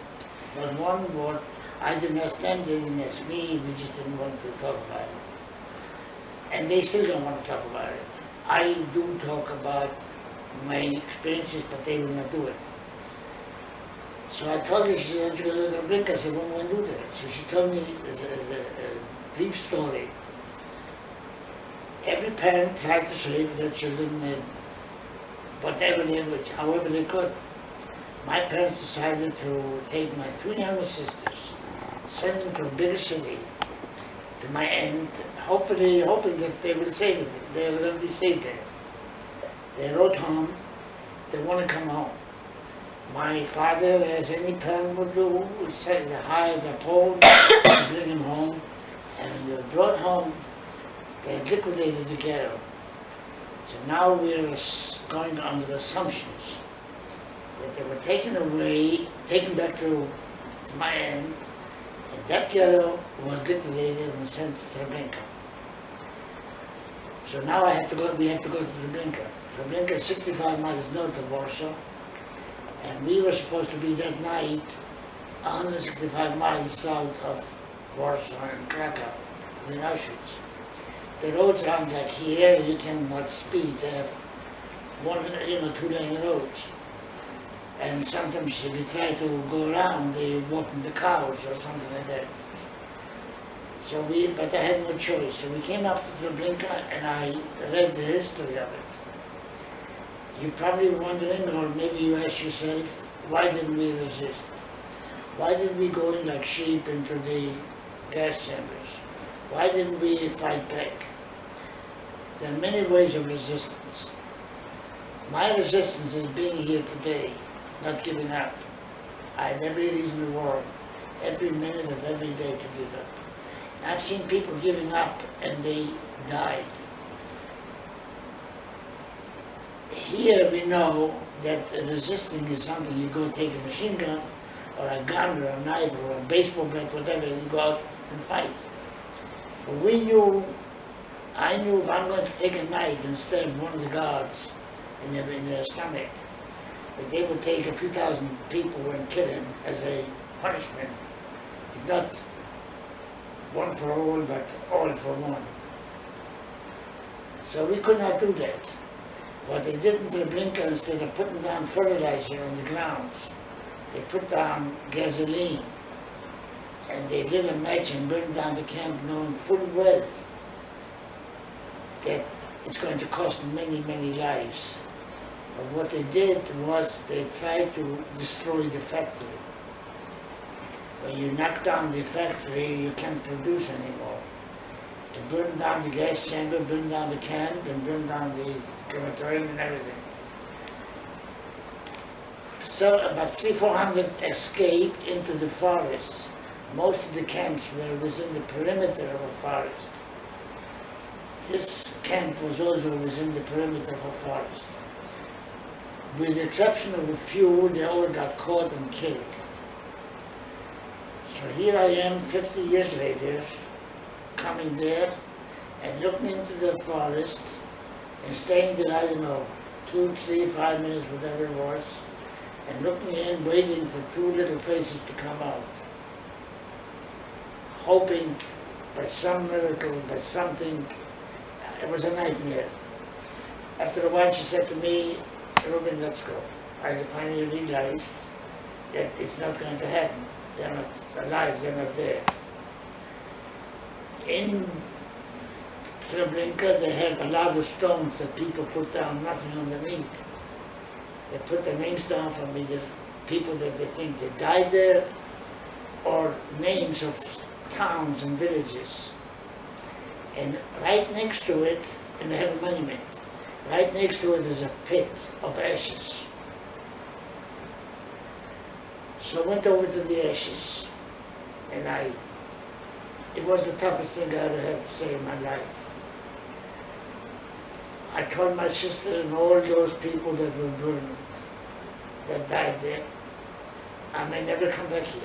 Not one word. I didn't ask them, they didn't ask me, we just didn't want to talk about it. And they still don't want to talk about it. I do talk about my experiences, but they will not do it. So I told her, she said, aren't you going to the brink? I said, what am I going to do there? So she told me a brief story. Every parent tried to save their children, whatever language, however they could. My parents decided to take my two younger sisters, send them to a bigger city, to my aunt, hoping that they will save it. They were going to be saved there. They wrote home, they want to come home. My father, as any parent would do, hired a Pole to bring him home, and when they were brought home, they had liquidated the ghetto. So now we're going under assumptions that they were taken away, taken back to my aunt, and that ghetto was liquidated and sent to Treblinka. So now we have to go to Treblinka. Treblinka is 65 miles north of Warsaw, and we were supposed to be that night 165 miles south of Warsaw and Krakow, in Auschwitz. The roads aren't like here, you cannot speed. They have two-lane roads. And sometimes if you try to go around, they walk in the cows or something like that. But I had no choice. So we came up to Treblinka and I read the history of it. You're probably wondering, or maybe you ask yourself, why didn't we resist? Why didn't we go in like sheep into the gas chambers? Why didn't we fight back? There are many ways of resistance. My resistance is being here today, not giving up. I had every reason in the world, every minute of every day to give up. I've seen people giving up and they died. Here we know that resisting is something, you go take a machine gun or a gun or a knife or a baseball bat, whatever, and you go out and fight. But I knew if I'm going to take a knife and stab one of the guards in their stomach, that they would take a few thousand people and kill him as a punishment. It's not one for all, but all for one. So we could not do that. What they did in Treblinka, instead of putting down fertilizer on the grounds, they put down gasoline, and they lit a match and burned down the camp, knowing full well that it's going to cost many, many lives. But what they did was they tried to destroy the factory. When you knock down the factory, you can't produce anymore. They burned down the gas chamber, burned down the camp, and burned down the crematorium and everything. So about 300-400 escaped into the forests. Most of the camps were within the perimeter of a forest. This camp was also within the perimeter of a forest. With the exception of a few, they all got caught and killed. So here I am 50 years later, coming there and looking into the forest and staying there, I don't know, 2, 3, 5 minutes, whatever it was, and looking in, waiting for two little faces to come out. Hoping by some miracle, by something, it was a nightmare. After a while she said to me, Rubin, let's go. I finally realized that it's not going to happen. They're not alive, they're not there. In Treblinka, they have a lot of stones that people put down, nothing underneath. They put their names down for either people that they think they died there, or names of towns and villages. And right next to it, and they have a monument, right next to it is a pit of ashes. So I went over to the ashes, and it was the toughest thing I ever had to say in my life. I told my sister and all those people that were burned, that died there, I may never come back here.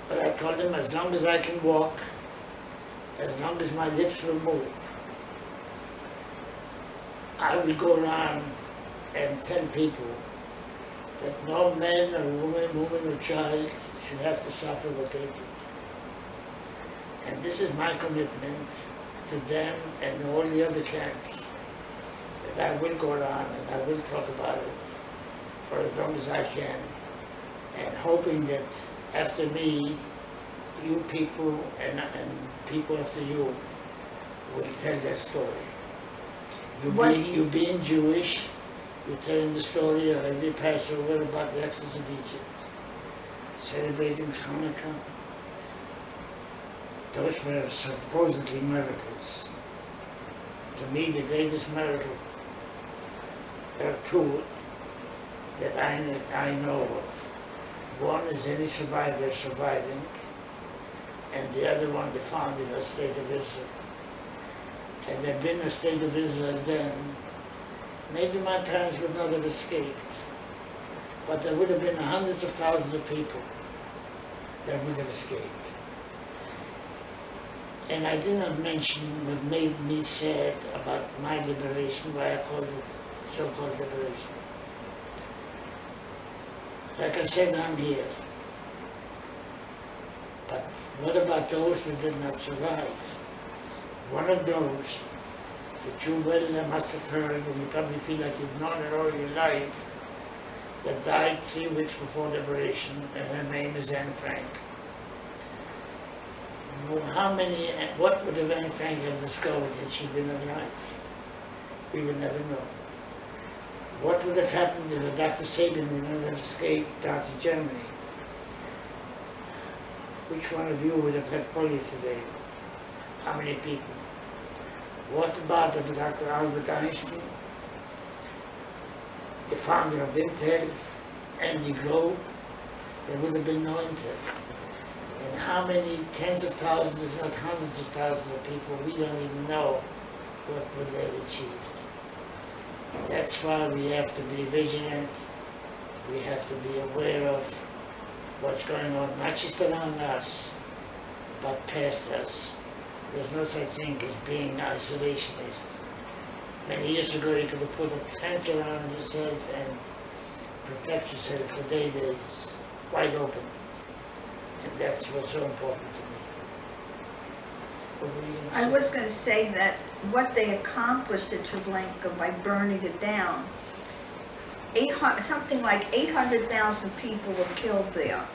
But I told them, as long as I can walk, as long as my lips will move, I will go around and tell people that no man or woman or child should have to suffer what they did. And this is my commitment to them and all the other camps, that I will go around and I will talk about it for as long as I can, and hoping that after me, you people and people after you will tell that story. You being Jewish, you're telling the story of every Passover about the Exodus of Egypt, celebrating Hanukkah. Those were supposedly miracles. To me, the greatest miracle, there are two that I know of. One is any survivor surviving, and the other one, the founding of the State of Israel. Had there been a State of Israel then, maybe my parents would not have escaped, but there would have been hundreds of thousands of people that would have escaped. And I did not mention what made me sad about my liberation, why I called it so-called liberation. Like I said, I'm here. But what about those that did not survive? One of those that you well must have heard, and you probably feel like you've known her all your life, that died 3 weeks before liberation, and her name is Anne Frank. What would have Anne Frank have discovered had she been alive? We will never know. What would have happened if Dr. Sabin would not have escaped out to Germany? Which one of you would have had polio today? How many people? What about Dr. Albert Einstein, the founder of Intel, Andy Grove? There would have been no Intel. And how many tens of thousands, if not hundreds of thousands of people, we don't even know what would they have achieved. That's why we have to be vigilant. We have to be aware of what's going on, not just around us, but past us. There's no such thing as being isolationist. Many years ago, you could have put a fence around yourself and protect yourself. Today, it's wide open. And that's what's so important to me. What were you gonna say? I was going to say that what they accomplished at Treblinka by burning it down, something like 800,000 people were killed there.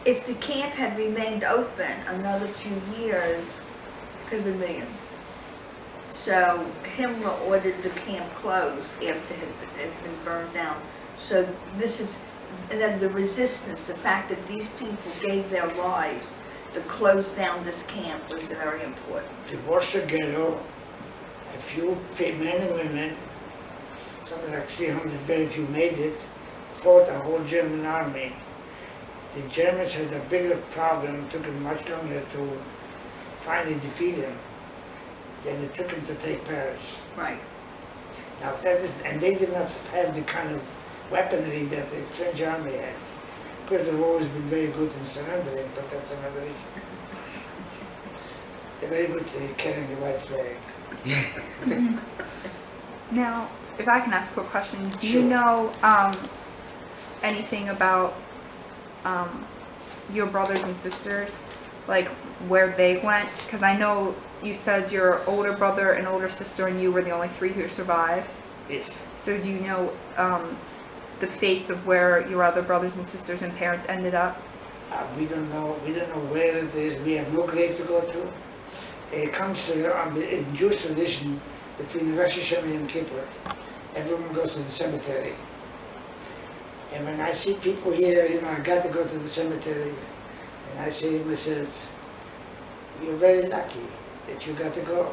If the camp had remained open another few years, it could have been millions. So Himmler ordered the camp closed after it had been burned down. So this is, and then the resistance, the fact that these people gave their lives to close down this camp was very important. The Warsaw Ghetto, a few men and women, something like 300, very few made it, fought a whole German army. The Germans had a bigger problem, it took them much longer to finally defeat him than it took them to take Paris. Right. Now, if that is, and they did not have the kind of weaponry that the French army had. Of course, they've always been very good in surrendering, but that's another issue. They're very good at carrying the white flag. Now, if I can ask a quick question, do Sure. you know anything about your brothers and sisters, like where they went? Because I know you said your older brother and older sister and you were the only 3 who survived. Yes. So do you know the fates of where your other brothers and sisters and parents ended up? We don't know where it is. We have no grave to go to. It comes in Jewish tradition between Rosh Hashanah and Kippur. Everyone goes to the cemetery. And when I see people here, I got to go to the cemetery. And I say to myself, you're very lucky that you got to go.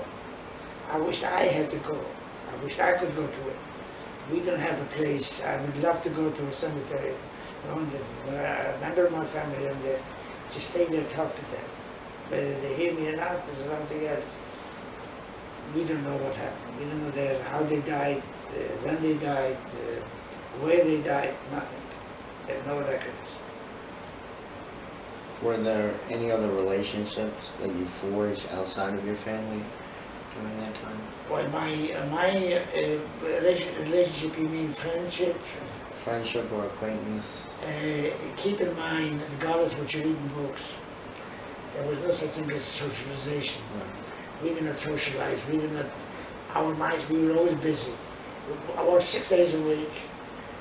I wish I had to go. I wish I could go to it. We don't have a place. I would love to go to a cemetery, knowing that a member of my family and just stay there and talk to them. Whether they hear me or not is something else. We don't know what happened. We don't know how they died, when they died, where they died, nothing. There's no records. Were there any other relationships that you forged outside of your family during that time? Well, my relationship, you mean friendship? Friendship or acquaintance? Keep in mind, regardless of what you read in books, there was no such thing as socialization. Right. We did not socialize. We did not. Our minds. We were always busy. I worked 6 days a week.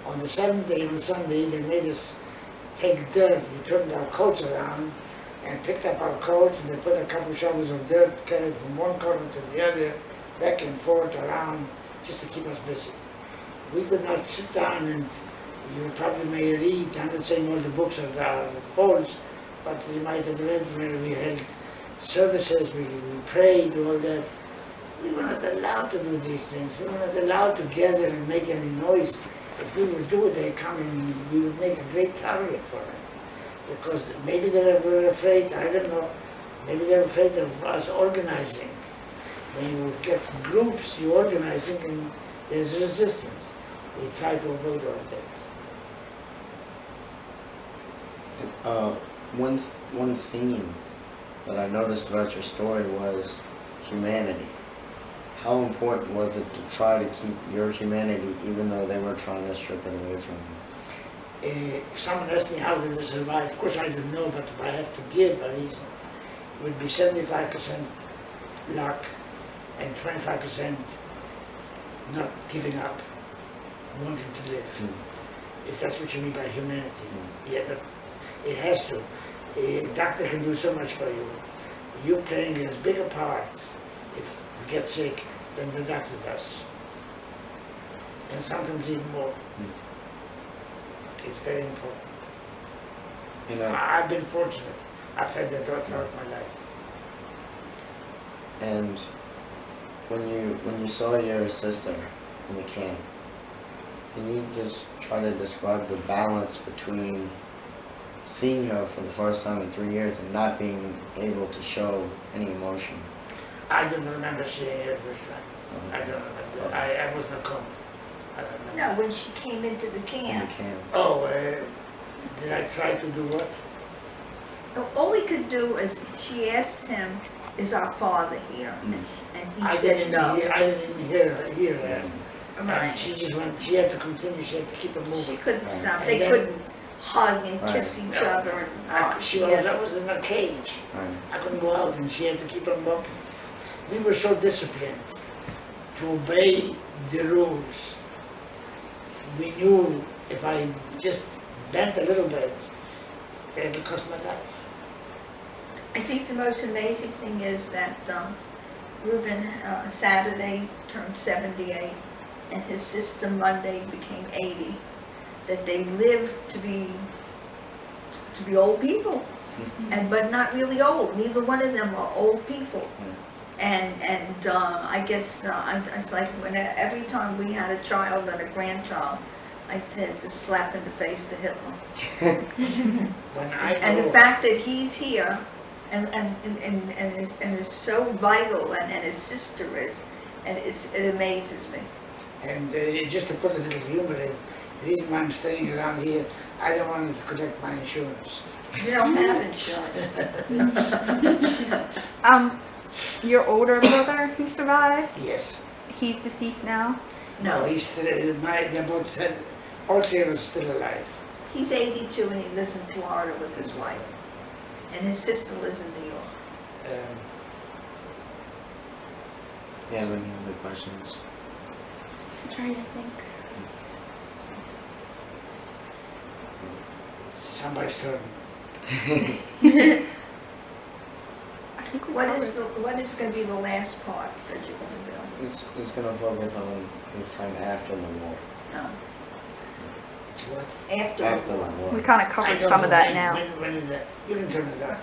On the 7th day, on Sunday, they made us take dirt. We turned our coats around and picked up our coats, and they put a couple shovels of dirt carried from one corner to the other, back and forth around, just to keep us busy. We could not sit down and, you probably may read, I'm not saying all the books are false, but you might have read where we held services, we prayed, all that. We were not allowed to do these things. We were not allowed to gather and make any noise. If we would do it, they come and we would make a great target for them. Because maybe they were afraid, I don't know, maybe they're afraid of us organizing. When you get groups, you're organizing and there's resistance. They try to avoid all that. One theme that I noticed about your story was humanity. How important was it to try to keep your humanity even though they were trying to strip it away from you? If someone asked me how did I survive, of course I don't know, but if I have to give a reason, it would be 75% luck and 25% not giving up, wanting to live. If that's what you mean by humanity. Yeah, but it has to. A doctor can do so much for you. You're playing as big a part if you get sick than the doctor does. And sometimes even more. It's very important. You know, I've been fortunate. I've had that all throughout my life. and when you saw your sister in the camp, can you just try to describe the balance between seeing her for the first time in 3 years and not being able to show any emotion? I don't remember seeing her first time. I don't remember. I was not home. I don't remember. No, when she came into the In the camp, camp. Oh, did I try to do what? all he could do is, she asked him, is our father here? And he said no. I didn't hear her. Right. She just went, she had to continue, she had to keep it She moving. couldn't stop. And They then- couldn't hug and Right. kiss each other. And, I was in a cage. Right. I couldn't go out and she had to keep on walking. We were so disciplined to obey the rules. We knew if I just bent a little bit, it would cost my life. I think the most amazing thing is that Rubin Saturday turned 78 and his sister Monday became 80. That they lived to be old people, but not really old. Neither one of them are old people. And I guess it's like every time we had a child and a grandchild, I said it's a slap in the face to Hitler. When I And the go, fact that he's here and is so vital, and his sister is, and it amazes me. and just to put a little humor in, the reason why I'm staying around here, I don't want to collect my insurance. You don't have insurance. Your older brother who survived, Yes. he's deceased now. No, he's still, they're both, all three of us still alive. He's 82 and he lives in Florida with his wife. And his sister lives in New York. Yeah, any other questions? I'm trying to think. It's somebody's turn. I think we What is going to be the last part that you're going to It's gonna focus on his time after the war. do? No. It's what? After After the the war. war. We kind of I covered don't some of know that when- now. When you can turn it off.